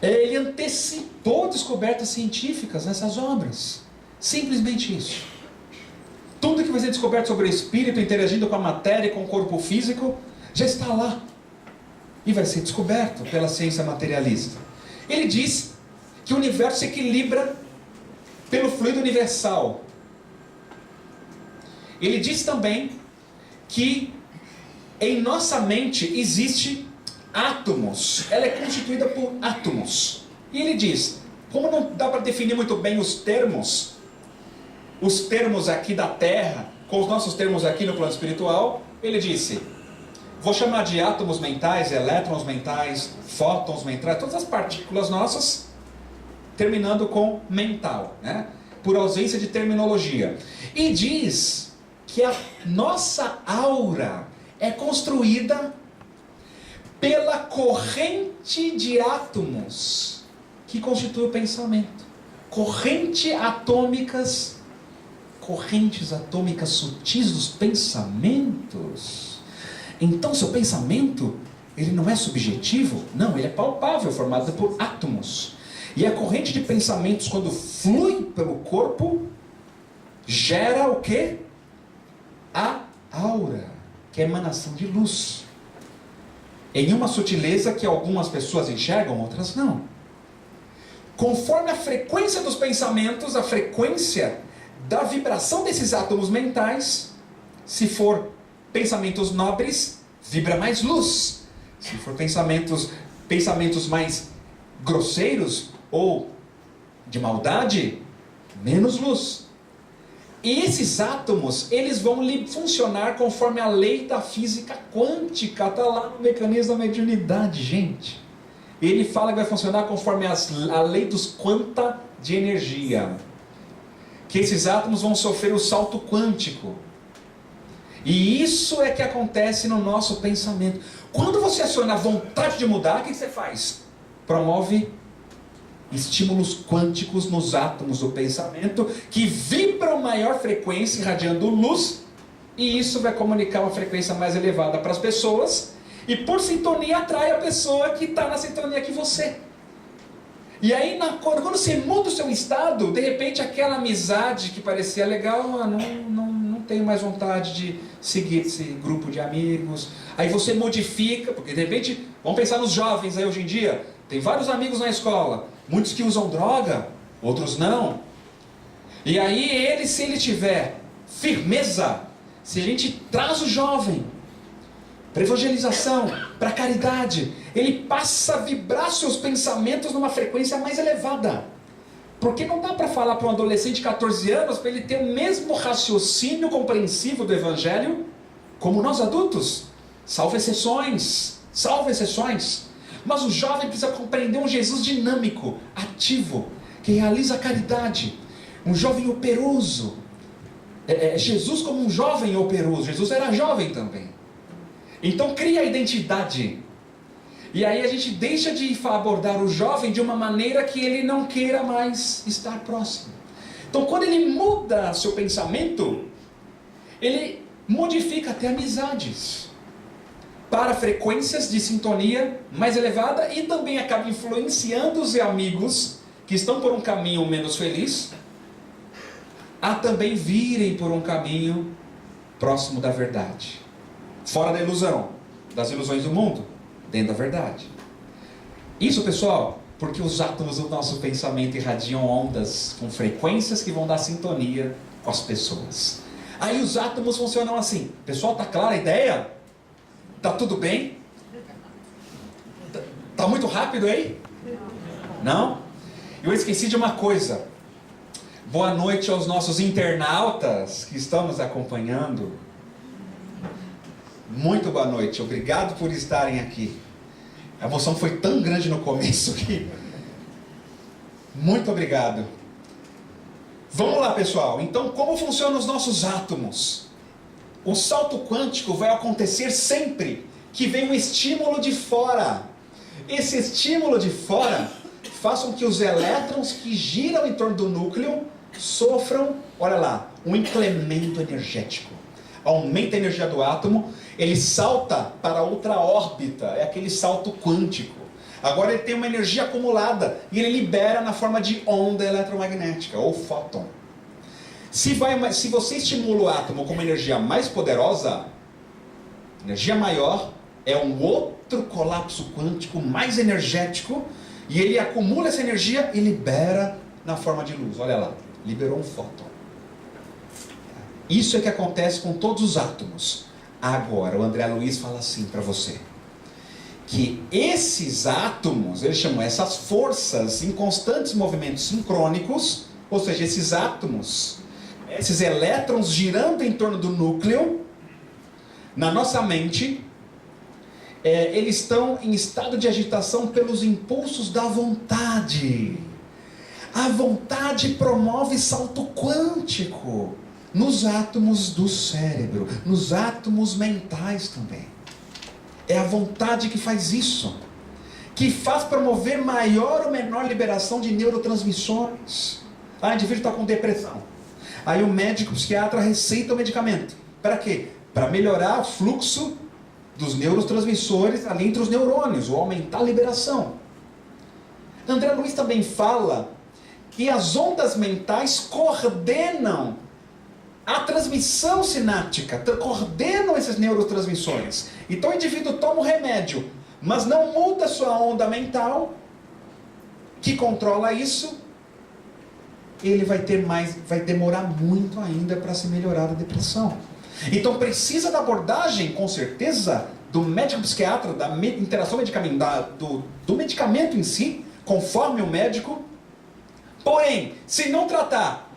Ele antecipou descobertas científicas nessas obras. Simplesmente isso. Tudo que vai ser descoberto sobre o espírito interagindo com a matéria e com o corpo físico já está lá. E vai ser descoberto pela ciência materialista. Ele diz que o universo se equilibra pelo fluido universal. Ele diz também que em nossa mente existe átomos. Ela é constituída por átomos. E ele diz, como não dá para definir muito bem os termos aqui da Terra, com os nossos termos aqui no plano espiritual, ele disse, vou chamar de átomos mentais, elétrons mentais, fótons mentais, todas as partículas nossas, terminando com mental, né? Por ausência de terminologia. E diz que a nossa aura é construída pela corrente de átomos que constitui o pensamento. Correntes atômicas sutis dos pensamentos. Então seu pensamento, ele não é subjetivo? Não, ele é palpável, formado por átomos. E a corrente de pensamentos, quando flui pelo corpo, gera o quê? A aura, que é emanação de luz. Em uma sutileza que algumas pessoas enxergam, outras não. Conforme a frequência dos pensamentos, a frequência da vibração desses átomos mentais, se for pensamentos nobres, vibra mais luz. Se for pensamentos mais grosseiros ou de maldade, menos luz. E esses átomos, eles vão funcionar conforme a lei da física quântica. Está lá no mecanismo da mediunidade, gente. Ele fala que vai funcionar conforme a lei dos quanta de energia. Que esses átomos vão sofrer o salto quântico. E isso é que acontece no nosso pensamento. Quando você aciona a vontade de mudar, o que você faz? Promove estímulos quânticos nos átomos do pensamento, que vibram maior frequência, irradiando luz, e isso vai comunicar uma frequência mais elevada para as pessoas, e por sintonia atrai a pessoa que está na sintonia que você. E aí, quando você muda o seu estado, de repente aquela amizade que parecia legal, não tenho mais vontade de seguir esse grupo de amigos. Aí você modifica, porque de repente, vamos pensar nos jovens aí hoje em dia, tem vários amigos na escola, muitos que usam droga, outros não. E aí se ele tiver firmeza, se a gente traz o jovem para evangelização, para caridade, ele passa a vibrar seus pensamentos numa frequência mais elevada. Porque não dá para falar para um adolescente de 14 anos para ele ter o mesmo raciocínio compreensivo do evangelho como nós adultos. Salvo exceções. Mas o jovem precisa compreender um Jesus dinâmico, ativo, que realiza a caridade. Um jovem operoso. Jesus como um jovem operoso. Jesus era jovem também. Então cria a identidade. E aí a gente deixa de abordar o jovem de uma maneira que ele não queira mais estar próximo. Então quando ele muda seu pensamento, ele modifica até amizades para frequências de sintonia mais elevada, e também acaba influenciando os amigos que estão por um caminho menos feliz a também virem por um caminho próximo da verdade, fora da ilusão, das ilusões do mundo, dentro da verdade. Isso, pessoal, porque os átomos do nosso pensamento irradiam ondas com frequências que vão dar sintonia com as pessoas. Aí os átomos funcionam assim. Pessoal, tá clara a ideia? Tá tudo bem? Tá muito rápido aí? Não? Eu esqueci de uma coisa. Boa noite aos nossos internautas que estão nos acompanhando. Muito boa noite, obrigado por estarem aqui. A emoção foi tão grande no começo que... Muito obrigado. Vamos lá, pessoal. Então, como funcionam os nossos átomos? O salto quântico vai acontecer sempre que vem um estímulo de fora. Esse estímulo de fora faz com que os elétrons que giram em torno do núcleo sofram, olha lá, um incremento energético. Aumenta a energia do átomo, ele salta para outra órbita, é aquele salto quântico. Agora ele tem uma energia acumulada e ele libera na forma de onda eletromagnética, ou fóton. Se você estimula o átomo com uma energia mais poderosa, energia maior, é um outro colapso quântico mais energético, e ele acumula essa energia e libera na forma de luz. Olha lá, liberou um fóton. Isso é que acontece com todos os átomos. Agora, o André Luiz fala assim para você, que esses átomos, ele chamou essas forças em constantes movimentos sincrônicos, ou seja, esses átomos, esses elétrons girando em torno do núcleo, na nossa mente, eles estão em estado de agitação pelos impulsos da vontade. A vontade promove salto quântico nos átomos do cérebro, nos átomos mentais também. É a vontade que faz isso, que faz promover maior ou menor liberação de neurotransmissores. O indivíduo está com depressão. Aí o médico, o psiquiatra receita o medicamento. Para quê? Para melhorar o fluxo dos neurotransmissores ali entre os neurônios, ou aumentar a liberação. André Luiz também fala que as ondas mentais coordenam a transmissão sináptica, coordenam esses neurotransmissores. Então o indivíduo toma o remédio, mas não muda a sua onda mental, que controla isso, ele vai demorar muito ainda para se melhorar a depressão. Então precisa da abordagem, com certeza, do médico psiquiatra, da interação medicamentar, do medicamento em si, conforme o médico. Porém, se não tratar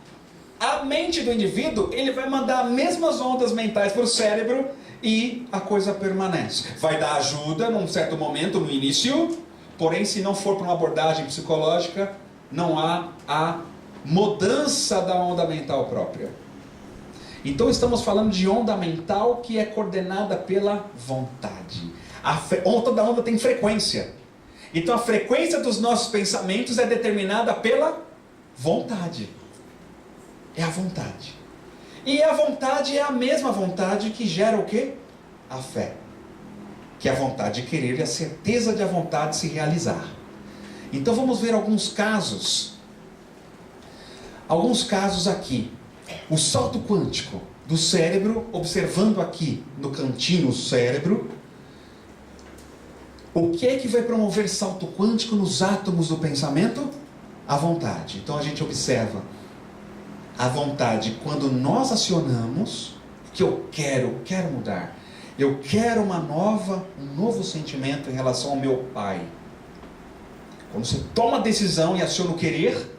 a mente do indivíduo, ele vai mandar as mesmas ondas mentais para o cérebro e a coisa permanece. Vai dar ajuda num certo momento, no início, porém, se não for para uma abordagem psicológica, não há a mudança da onda mental própria. Então estamos falando de onda mental que é coordenada pela vontade. Toda onda tem frequência. Então a frequência dos nossos pensamentos é determinada pela vontade. É a vontade. E a vontade é a mesma vontade que gera o quê? A fé. Que é a vontade de querer e a certeza de a vontade se realizar. Então vamos ver alguns casos. Alguns casos aqui. O salto quântico do cérebro, observando aqui no cantinho o cérebro. O que é que vai promover salto quântico nos átomos do pensamento? A vontade. Então a gente observa a vontade quando nós acionamos, que eu quero mudar. Eu quero um novo sentimento em relação ao meu pai. Quando você toma a decisão e aciona o querer,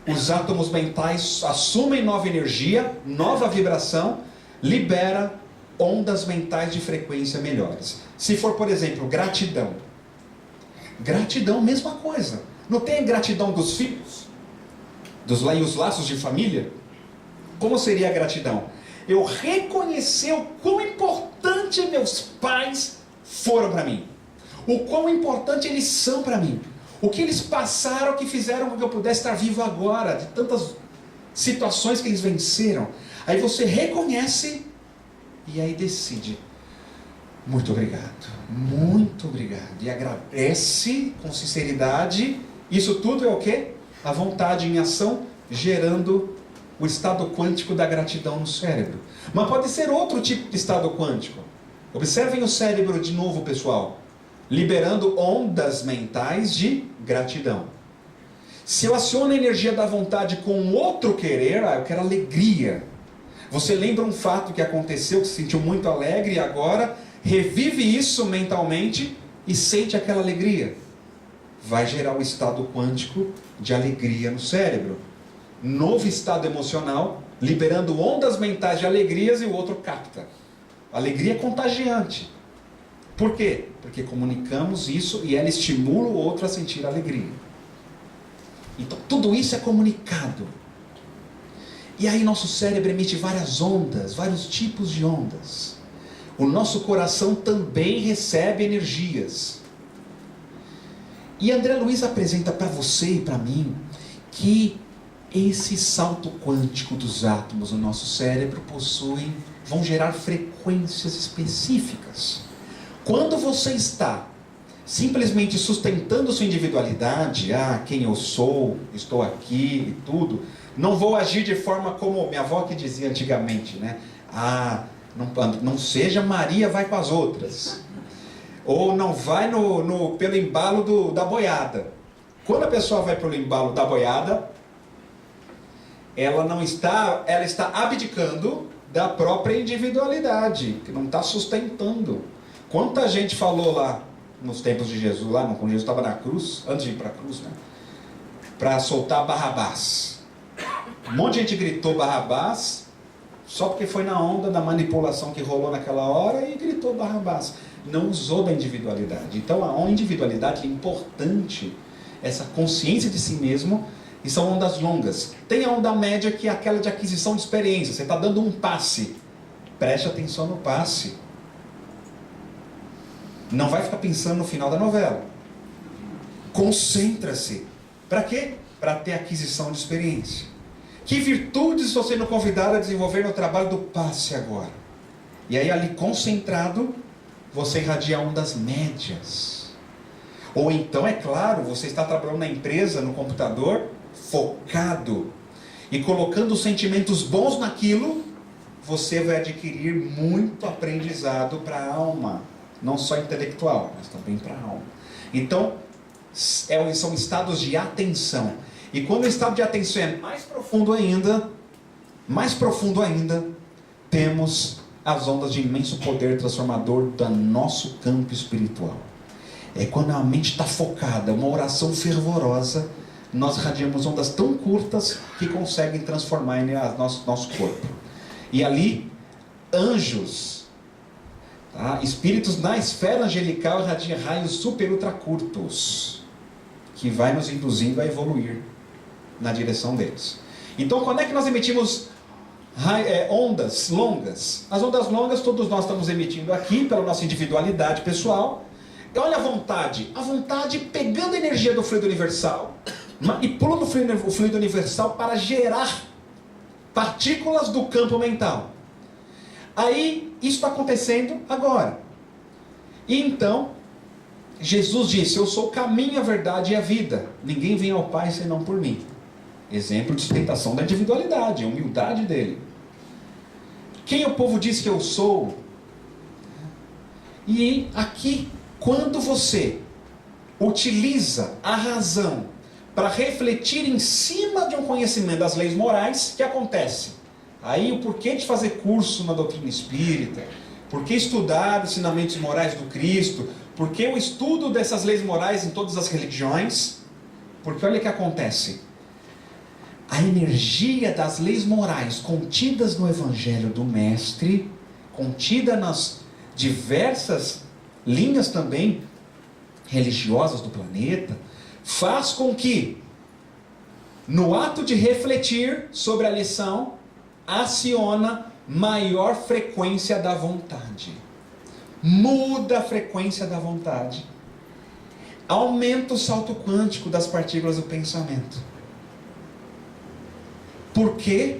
os átomos mentais assumem nova energia, nova vibração, libera ondas mentais de frequência melhores. Se for, por exemplo, gratidão. Gratidão, mesma coisa. Não tem gratidão dos filhos? E os laços de família? Como seria a gratidão? Eu reconhecer o quão importante meus pais foram para mim. O quão importante eles são para mim. O que eles passaram, que fizeram com que eu pudesse estar vivo agora, de tantas situações que eles venceram. Aí você reconhece e aí decide. Muito obrigado, muito obrigado. E agradece com sinceridade. Isso tudo é o quê? A vontade em ação, gerando o estado quântico da gratidão no cérebro. Mas pode ser outro tipo de estado quântico. Observem o cérebro de novo, pessoal. Liberando ondas mentais de gratidão. Se eu aciono a energia da vontade com outro querer, eu quero alegria. Você lembra um fato que aconteceu, que se sentiu muito alegre e agora revive isso mentalmente e sente aquela alegria. Vai gerar um estado quântico de alegria no cérebro. Novo estado emocional, liberando ondas mentais de alegrias e o outro capta. Alegria é contagiante. Por quê? Porque comunicamos isso e ela estimula o outro a sentir alegria. Então tudo isso é comunicado. E aí nosso cérebro emite várias ondas, vários tipos de ondas. O nosso coração também recebe energias. E André Luiz apresenta para você e para mim que esse salto quântico dos átomos no nosso cérebro vão gerar frequências específicas. Quando você está simplesmente sustentando sua individualidade, quem eu sou, estou aqui e tudo, não vou agir de forma como minha avó que dizia antigamente, né? Não seja Maria vai com as outras. Ou não vai pelo embalo da boiada. Quando a pessoa vai pelo embalo da boiada, ela está abdicando da própria individualidade, que não está sustentando. Quanta gente falou lá nos tempos de Jesus, lá quando Jesus estava na cruz, antes de ir para a cruz, né? Para soltar Barrabás. Um monte de gente gritou Barrabás, só porque foi na onda da manipulação que rolou naquela hora e gritou Barrabás. Não usou da individualidade. Então a individualidade é importante, essa consciência de si mesmo, e são ondas longas. Tem a onda média, que é aquela de aquisição de experiência. Você está dando um passe, preste atenção no passe. Não vai ficar pensando no final da novela. Concentra-se. Para quê? Para ter aquisição de experiência. Que virtudes estou sendo convidado a desenvolver no trabalho do passe agora? E aí ali concentrado, você irradia ondas médias. Ou então, é claro, você está trabalhando na empresa, no computador, focado e colocando sentimentos bons naquilo, você vai adquirir muito aprendizado para a alma, não só intelectual, mas também para a alma. Então, são estados de atenção. E quando o estado de atenção é mais profundo ainda, temos as ondas de imenso poder transformador do nosso campo espiritual. É quando a mente está focada, uma oração fervorosa, nós irradiamos ondas tão curtas que conseguem transformar nosso corpo. E ali, anjos, tá? Espíritos na esfera angelical irradiam raios super ultra curtos, que vai nos induzindo a evoluir na direção deles. Então, quando é que nós emitimos ondas longas? As ondas longas todos nós estamos emitindo aqui pela nossa individualidade pessoal. E olha a vontade pegando a energia do fluido universal, manipulando o fluido universal para gerar partículas do campo mental. Aí, isso está acontecendo agora. E então, Jesus disse: eu sou o caminho, a verdade e a vida. Ninguém vem ao Pai senão por mim. Exemplo de sustentação da individualidade, a humildade dele. Quem o povo diz que eu sou? E aqui, quando você utiliza a razão para refletir em cima de um conhecimento das leis morais, o que acontece? Aí o porquê de fazer curso na doutrina espírita, porquê estudar os ensinamentos morais do Cristo, porquê o estudo dessas leis morais em todas as religiões? Porque olha o que acontece. A energia das leis morais contidas no Evangelho do Mestre, contida nas diversas linhas também religiosas do planeta, faz com que, no ato de refletir sobre a lição, aciona maior frequência da vontade. Muda a frequência da vontade. Aumenta o salto quântico das partículas do pensamento. Porque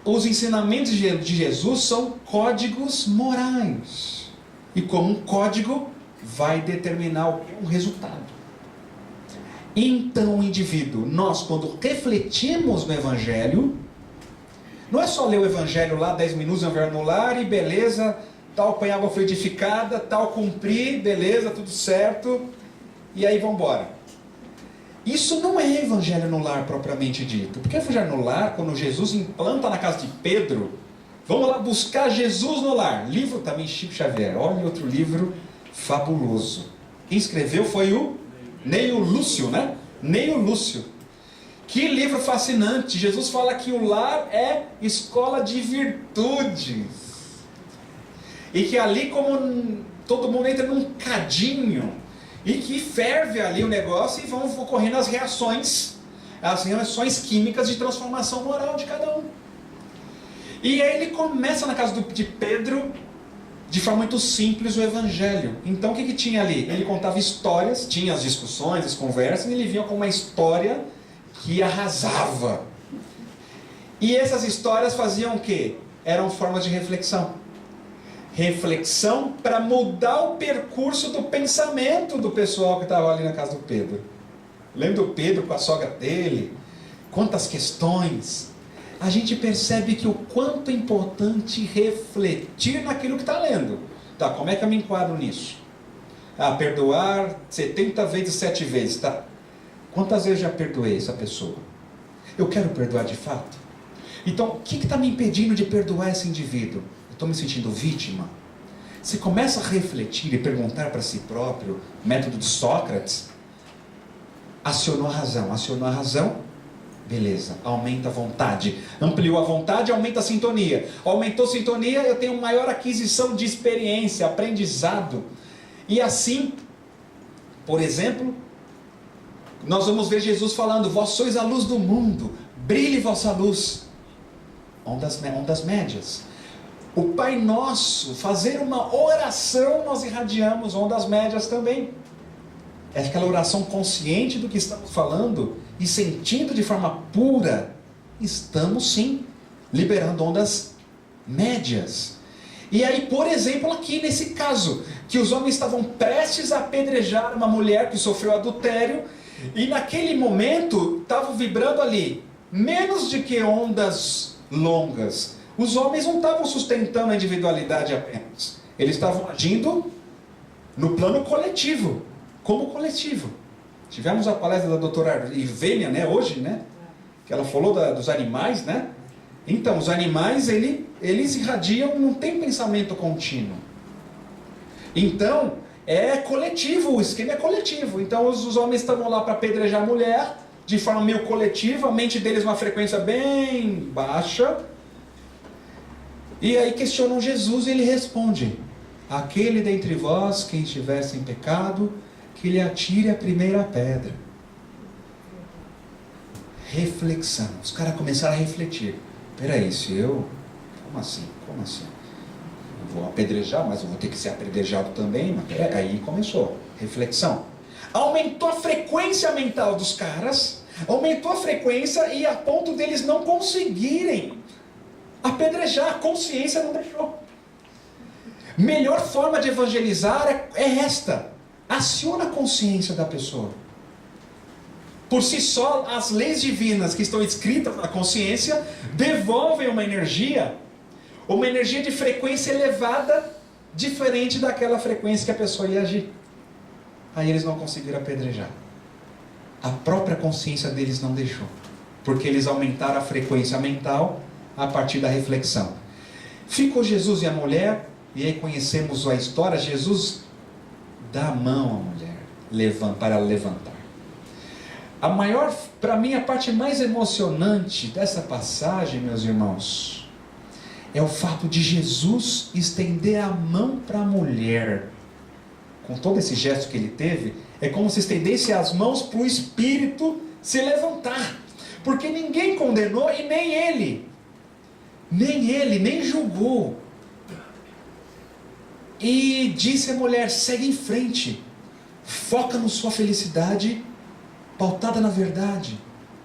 os ensinamentos de Jesus são códigos morais. E como um código, vai determinar um resultado. Então, o indivíduo, nós quando refletimos no Evangelho, não é só ler o Evangelho lá, 10 minutos, anular e beleza, tal põe água fluidificada, tal cumprir, beleza, tudo certo, e aí vamos embora. Isso não é Evangelho no lar propriamente dito. Porque Evangelho no lar, quando Jesus implanta na casa de Pedro, vamos lá buscar Jesus no lar. Livro também Chico Xavier, olha outro livro fabuloso. Quem escreveu foi o Neio Lúcio, né? Neio Lúcio. Que livro fascinante. Jesus fala que o lar é escola de virtudes. E que ali, como todo mundo entra num cadinho, e que ferve ali o negócio e vão ocorrendo as reações químicas de transformação moral de cada um. E aí ele começa na casa de Pedro, de forma muito simples, o Evangelho. Então o que tinha ali? Ele contava histórias, tinha as discussões, as conversas, e ele vinha com uma história que arrasava. E essas histórias faziam o quê? Eram formas de reflexão. Reflexão para mudar o percurso do pensamento do pessoal que estava ali na casa do Pedro. Lembra do Pedro com a sogra dele? Quantas questões. A gente percebe que o quanto é importante refletir naquilo que está lendo. Tá, como é que eu me enquadro nisso? Perdoar 70 vezes 7 vezes, tá? Quantas vezes já perdoei essa pessoa? Eu quero perdoar de fato? Então, o que está me impedindo de perdoar esse indivíduo? Eu estou me sentindo vítima? Você começa a refletir e perguntar para si próprio, método de Sócrates, acionou a razão, beleza, aumenta a vontade, ampliou a vontade, aumenta a sintonia, aumentou a sintonia, eu tenho maior aquisição de experiência, aprendizado, e assim, por exemplo, nós vamos ver Jesus falando, vós sois a luz do mundo, brilhe vossa luz, ondas médias. O Pai Nosso, fazer uma oração, nós irradiamos ondas médias também. É aquela oração consciente do que estamos falando e sentindo de forma pura, estamos sim liberando ondas médias. E aí, por exemplo, aqui nesse caso, que os homens estavam prestes a apedrejar uma mulher que sofreu adultério, e naquele momento estavam vibrando ali, menos de que ondas longas. Os homens não estavam sustentando a individualidade apenas, eles estavam agindo no plano coletivo, como coletivo. Tivemos a palestra da doutora Ivênia, né, hoje, né, que ela falou dos animais, né? Então, os animais, eles irradiam, não tem pensamento contínuo. Então, é coletivo, o esquema é coletivo. Então, os homens estavam lá para apedrejar a mulher, de forma meio coletiva, a mente deles uma frequência bem baixa. E aí questionam Jesus e ele responde, aquele dentre vós que estiver sem pecado, que lhe atire a primeira pedra. Reflexão. Os caras começaram a refletir. Peraí, se eu... Como assim? Eu vou apedrejar, mas eu vou ter que ser apedrejado também? Mas peraí. Aí começou. Reflexão. Aumentou a frequência mental dos caras, aumentou a frequência e a ponto deles não conseguirem apedrejar, a consciência não deixou. Melhor forma de evangelizar é esta. Aciona a consciência da pessoa. Por si só, as leis divinas que estão escritas na consciência devolvem uma energia de frequência elevada, diferente daquela frequência que a pessoa ia agir. Aí eles não conseguiram apedrejar. A própria consciência deles não deixou, porque eles aumentaram a frequência mental a partir da reflexão. Ficou Jesus e a mulher, e aí conhecemos a história. Jesus dá a mão à mulher para ela levantar. Para mim, a parte mais emocionante dessa passagem, meus irmãos, é o fato de Jesus estender a mão para a mulher. Com todo esse gesto que ele teve, é como se estendesse as mãos para o Espírito se levantar. Porque ninguém condenou e nem ele nem julgou. E disse à mulher, segue em frente, foca na sua felicidade, pautada na verdade.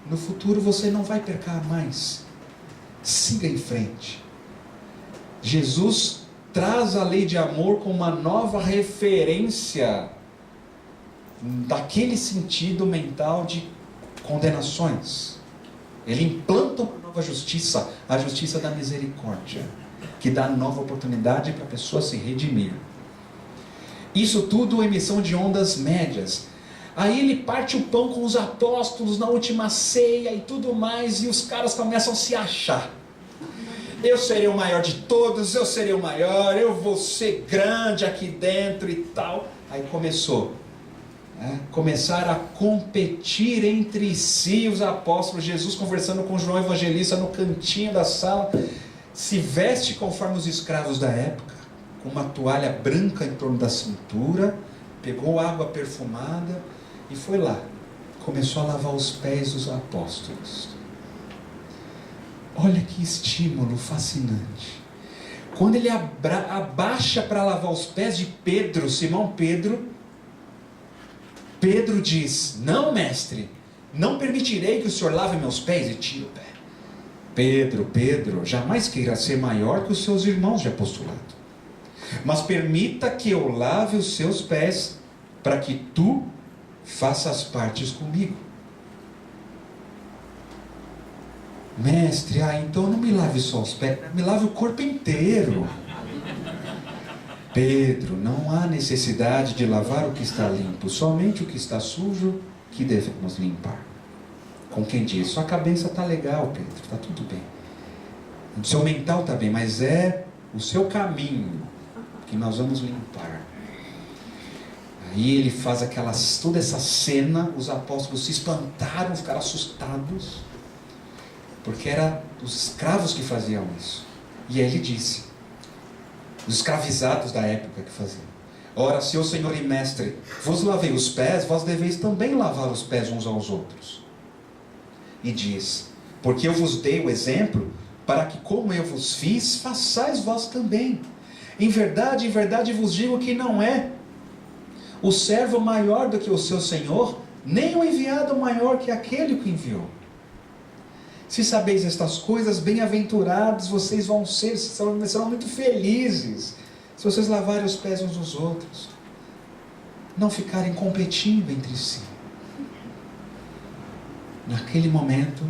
No futuro você não vai pecar mais. Siga em frente. Jesus traz a lei de amor com uma nova referência daquele sentido mental de condenações. Ele implanta uma nova justiça, a justiça da misericórdia, que dá nova oportunidade para a pessoa se redimir. Isso tudo é emissão de ondas médias. Aí ele parte o pão com os apóstolos na última ceia e tudo mais, e os caras começam a se achar. Eu serei o maior de todos, eu serei o maior, eu vou ser grande aqui dentro e tal. Aí começaram a competir entre si os apóstolos. Jesus conversando com João Evangelista no cantinho da sala, se veste conforme os escravos da época, com uma toalha branca em torno da cintura, pegou água perfumada e foi lá, começou a lavar os pés dos apóstolos. Olha que estímulo fascinante. Quando ele abaixa para lavar os pés de Pedro, Simão Pedro, Pedro diz, não, mestre, não permitirei que o senhor lave meus pés, e tira o pé. Pedro, jamais queira ser maior que os seus irmãos de apostolado, mas permita que eu lave os seus pés, para que tu faças partes comigo. Mestre, então não me lave só os pés, me lave o corpo inteiro. Pedro, não há necessidade de lavar o que está limpo, somente o que está sujo que devemos limpar. Com quem diz: sua cabeça está legal, Pedro, está tudo bem. O seu mental está bem, mas é o seu caminho que nós vamos limpar. Aí ele faz toda essa cena, os apóstolos se espantaram, ficaram assustados, porque eram os escravos que faziam isso. E aí ele disse, os escravizados da época que faziam: ora, se o Senhor e Mestre vos lavei os pés, vós deveis também lavar os pés uns aos outros. E diz: porque eu vos dei o exemplo, para que como eu vos fiz, façais vós também. Em verdade vos digo que não é o servo maior do que o seu senhor, nem o enviado maior que aquele que enviou. Se sabeis estas coisas, bem-aventurados vocês vão ser, serão muito felizes, se vocês lavarem os pés uns dos outros, não ficarem competindo entre si. Naquele momento,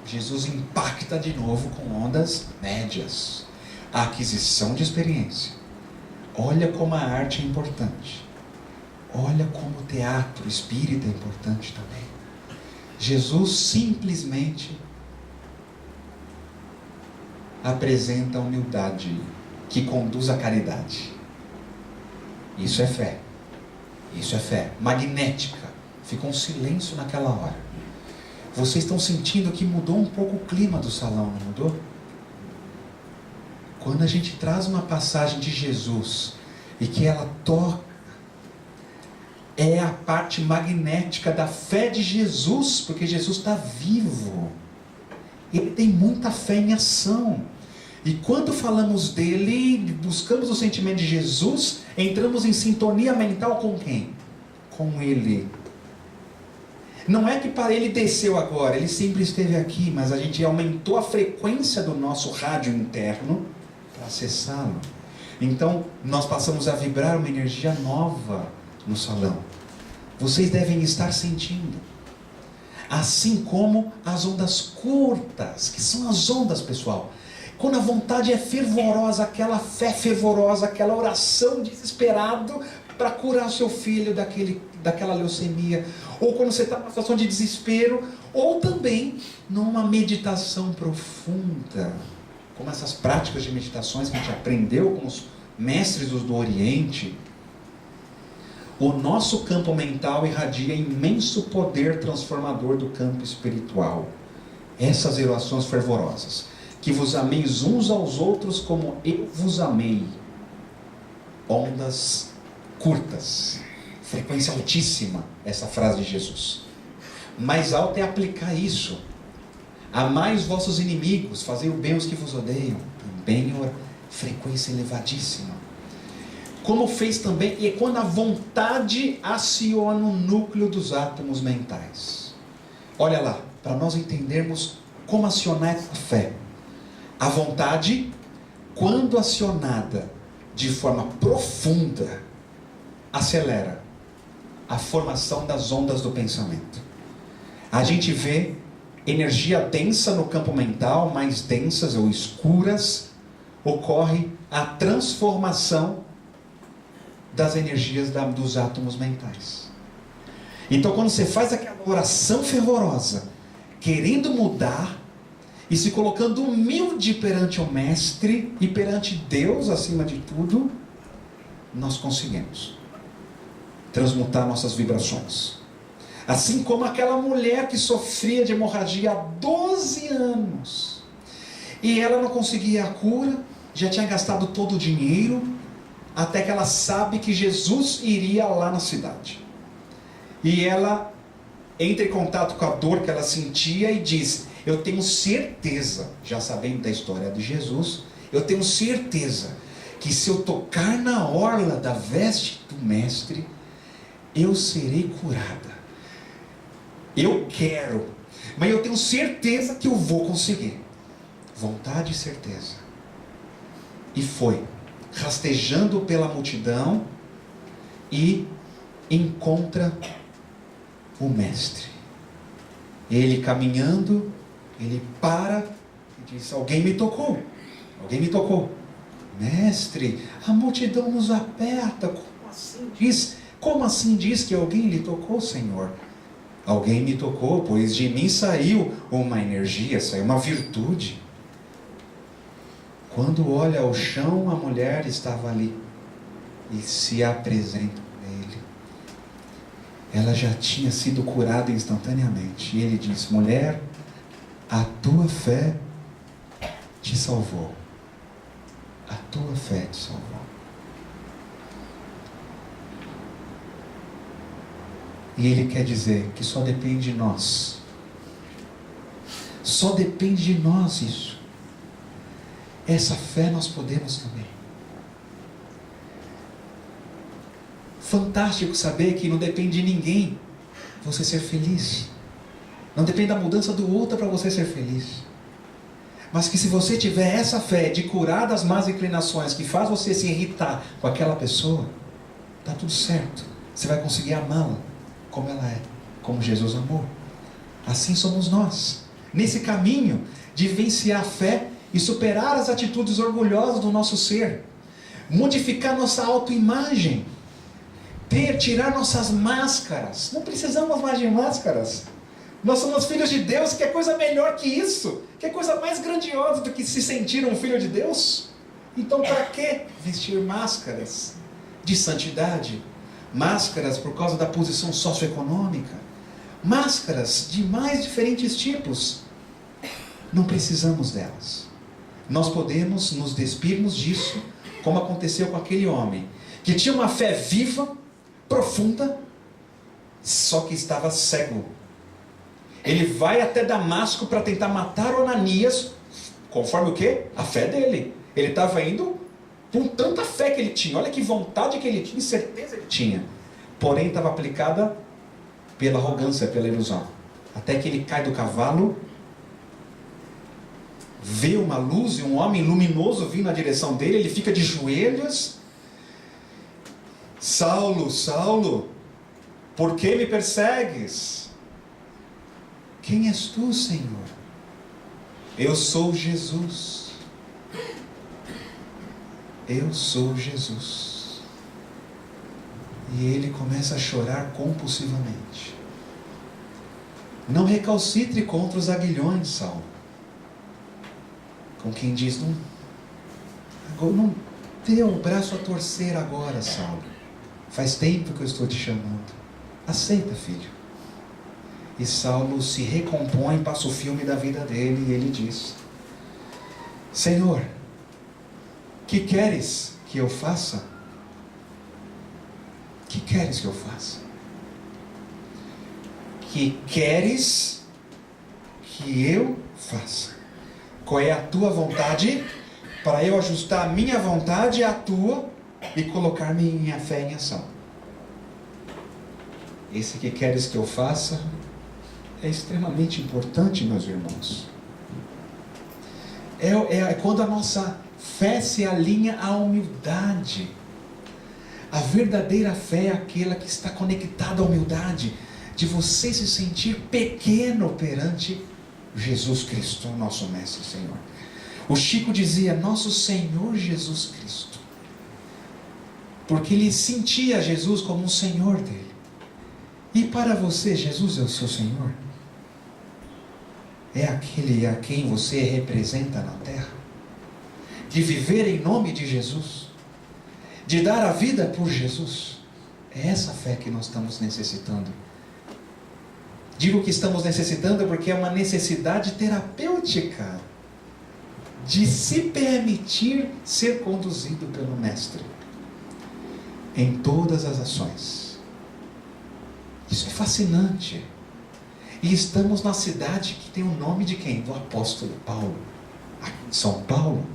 Jesus impacta de novo com ondas médias, a aquisição de experiência. Olha como a arte é importante. Olha como o teatro espírita é importante também. Jesus simplesmente apresenta a humildade que conduz à caridade. Isso é fé. Isso é fé magnética. Fica um silêncio naquela hora. Vocês estão sentindo que mudou um pouco o clima do salão, não mudou? Quando a gente traz uma passagem de Jesus e que ela toca, é a parte magnética da fé de Jesus, porque Jesus está vivo. Ele tem muita fé em ação. E quando falamos dele, buscamos o sentimento de Jesus, entramos em sintonia mental com quem? Com ele. Não é que para ele desceu agora, ele sempre esteve aqui, mas a gente aumentou a frequência do nosso rádio interno para acessá-lo. Então, nós passamos a vibrar uma energia nova no salão. Vocês devem estar sentindo. Assim como as ondas curtas, que são as ondas, pessoal. Quando a vontade é fervorosa, aquela fé fervorosa, aquela oração desesperada para curar seu filho daquela leucemia, ou quando você está numa situação de desespero, ou também numa meditação profunda, como essas práticas de meditações que a gente aprendeu com os mestres do Oriente. O nosso campo mental irradia imenso poder transformador do campo espiritual. Essas orações fervorosas: que vos ameis uns aos outros como eu vos amei. Ondas curtas, frequência altíssima, essa frase de Jesus. Mais alto é aplicar isso. Amai os vossos inimigos, fazei o bem aos que vos odeiam. Também frequência elevadíssima. Como fez também, e quando a vontade aciona o núcleo dos átomos mentais. Olha lá, para nós entendermos como acionar essa fé. A vontade, quando acionada de forma profunda, acelera a formação das ondas do pensamento. A gente vê energia densa no campo mental, mais densas ou escuras, ocorre a transformação das energias dos átomos mentais. Então, quando você faz aquela oração fervorosa, querendo mudar, e se colocando humilde perante o Mestre e perante Deus acima de tudo, nós conseguimos transmutar nossas vibrações. Assim como aquela mulher que sofria de hemorragia há 12 anos, e ela não conseguia a cura, já tinha gastado todo o dinheiro, até que ela sabe que Jesus iria lá na cidade. E ela entra em contato com a dor que ela sentia e diz: eu tenho certeza, já sabendo da história de Jesus, eu tenho certeza que se eu tocar na orla da veste do Mestre, eu serei curada. Eu quero, mas eu tenho certeza que eu vou conseguir. Vontade e certeza. E foi, rastejando pela multidão, e encontra o Mestre. Ele caminhando, ele para e diz: alguém me tocou, alguém me tocou. Mestre, a multidão nos aperta. Como assim diz que alguém lhe tocou, Senhor? Alguém me tocou, pois de mim saiu uma energia, saiu uma virtude. Quando olha ao chão, a mulher estava ali e se apresenta a ele. Ela já tinha sido curada instantaneamente. E ele diz: mulher, a tua fé te salvou. A tua fé te salvou. E ele quer dizer que só depende de nós. Só depende de nós isso. Essa fé nós podemos também. Fantástico saber que não depende de ninguém você ser feliz. Não depende da mudança do outro para você ser feliz. Mas que se você tiver essa fé de curar das más inclinações que faz você se irritar com aquela pessoa, está tudo certo. Você vai conseguir amá-la como ela é, como Jesus amou. Assim somos nós, nesse caminho de vivenciar a fé e superar as atitudes orgulhosas do nosso ser, modificar nossa autoimagem, tirar nossas máscaras. Não precisamos mais de máscaras. Nós somos filhos de Deus. Que é coisa melhor que isso? Que é coisa mais grandiosa do que se sentir um filho de Deus? Então para que vestir máscaras de santidade? Máscaras por causa da posição socioeconômica, máscaras de mais diferentes tipos. Não precisamos delas. Nós podemos nos despirmos disso, como aconteceu com aquele homem, que tinha uma fé viva, profunda, só que estava cego. Ele vai até Damasco para tentar matar Ananias, conforme o quê? A fé dele. Ele estava indo com tanta fé que ele tinha, olha que vontade que ele tinha, certeza que ele tinha, porém estava aplicada pela arrogância, pela ilusão, até que ele cai do cavalo, vê uma luz e um homem luminoso vindo na direção dele, ele fica de joelhos. Saulo, Saulo, por que me persegues? Quem és tu, Senhor? Eu sou Jesus. Eu sou Jesus. E ele começa a chorar compulsivamente. Não recalcitre contra os aguilhões, Saulo. Com quem diz, não dê o braço a torcer agora, Saulo. Faz tempo que eu estou te chamando. Aceita, filho. E Saulo se recompõe, passa o filme da vida dele e ele diz: Senhor, que queres que eu faça? Que queres que eu faça? Que queres que eu faça? Qual é a tua vontade? Para eu ajustar a minha vontade à tua e colocar minha fé em ação. Esse que queres que eu faça é extremamente importante, meus irmãos. É quando a nossa fé se alinha à humildade. A verdadeira fé é aquela que está conectada à humildade, de você se sentir pequeno perante Jesus Cristo, nosso Mestre e Senhor. O Chico dizia, nosso Senhor Jesus Cristo, porque ele sentia Jesus como um Senhor dele. E para você, Jesus é o seu Senhor? É aquele a quem você representa na terra? De viver em nome de Jesus? De dar a vida por Jesus? É essa fé que nós estamos necessitando. Digo que estamos necessitando porque é uma necessidade terapêutica de se permitir ser conduzido pelo Mestre em todas as ações. Isso é fascinante. E estamos na cidade que tem o nome de quem? Do apóstolo Paulo, aqui em São Paulo.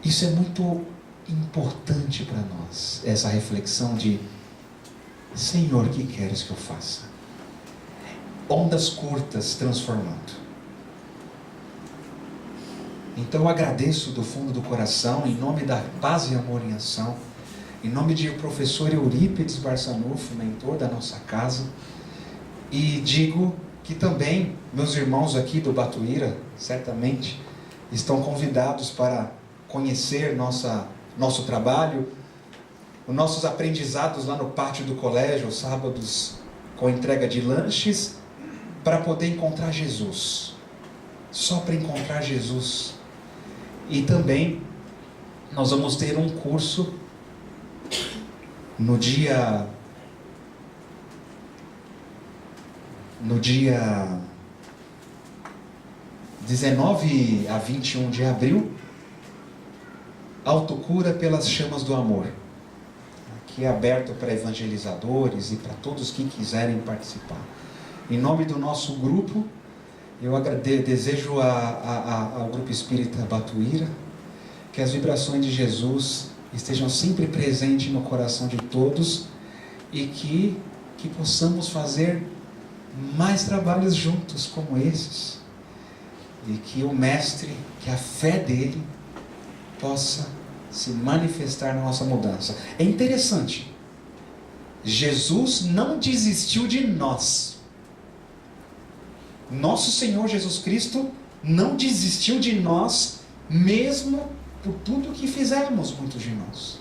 Isso é muito importante para nós, essa reflexão de Senhor, o que queres que eu faça? Ondas curtas transformando. Então eu agradeço do fundo do coração, em nome da Paz e Amor em Ação, em nome de o professor Eurípides Barçanufo, mentor da nossa casa, e digo que também meus irmãos aqui do Batuíra, certamente, estão convidados para conhecer nosso trabalho, os nossos aprendizados lá no pátio do colégio, aos sábados, com entrega de lanches, para poder encontrar Jesus. Só para encontrar Jesus. E também nós vamos ter um curso no dia 19 a 21 de abril, Autocura pelas Chamas do Amor. Aqui é aberto para evangelizadores e para todos que quiserem participar. Em nome do nosso grupo, eu desejo ao Grupo Espírita Batuíra que as vibrações de Jesus estejam sempre presentes no coração de todos e que possamos fazer mais trabalhos juntos como esses, e que o Mestre, que a fé dele possa se manifestar na nossa mudança. É interessante, Jesus não desistiu de nós. Nosso Senhor Jesus Cristo não desistiu de nós, mesmo por tudo que fizemos, muitos de nós.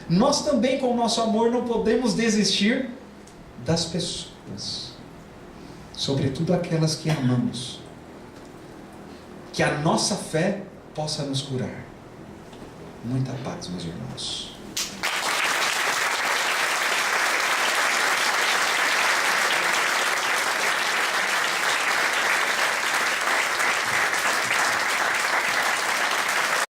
Nós também, com o nosso amor, não podemos desistir das pessoas, sobretudo aquelas que amamos. Que a nossa fé possa nos curar. Muita paz, meus irmãos.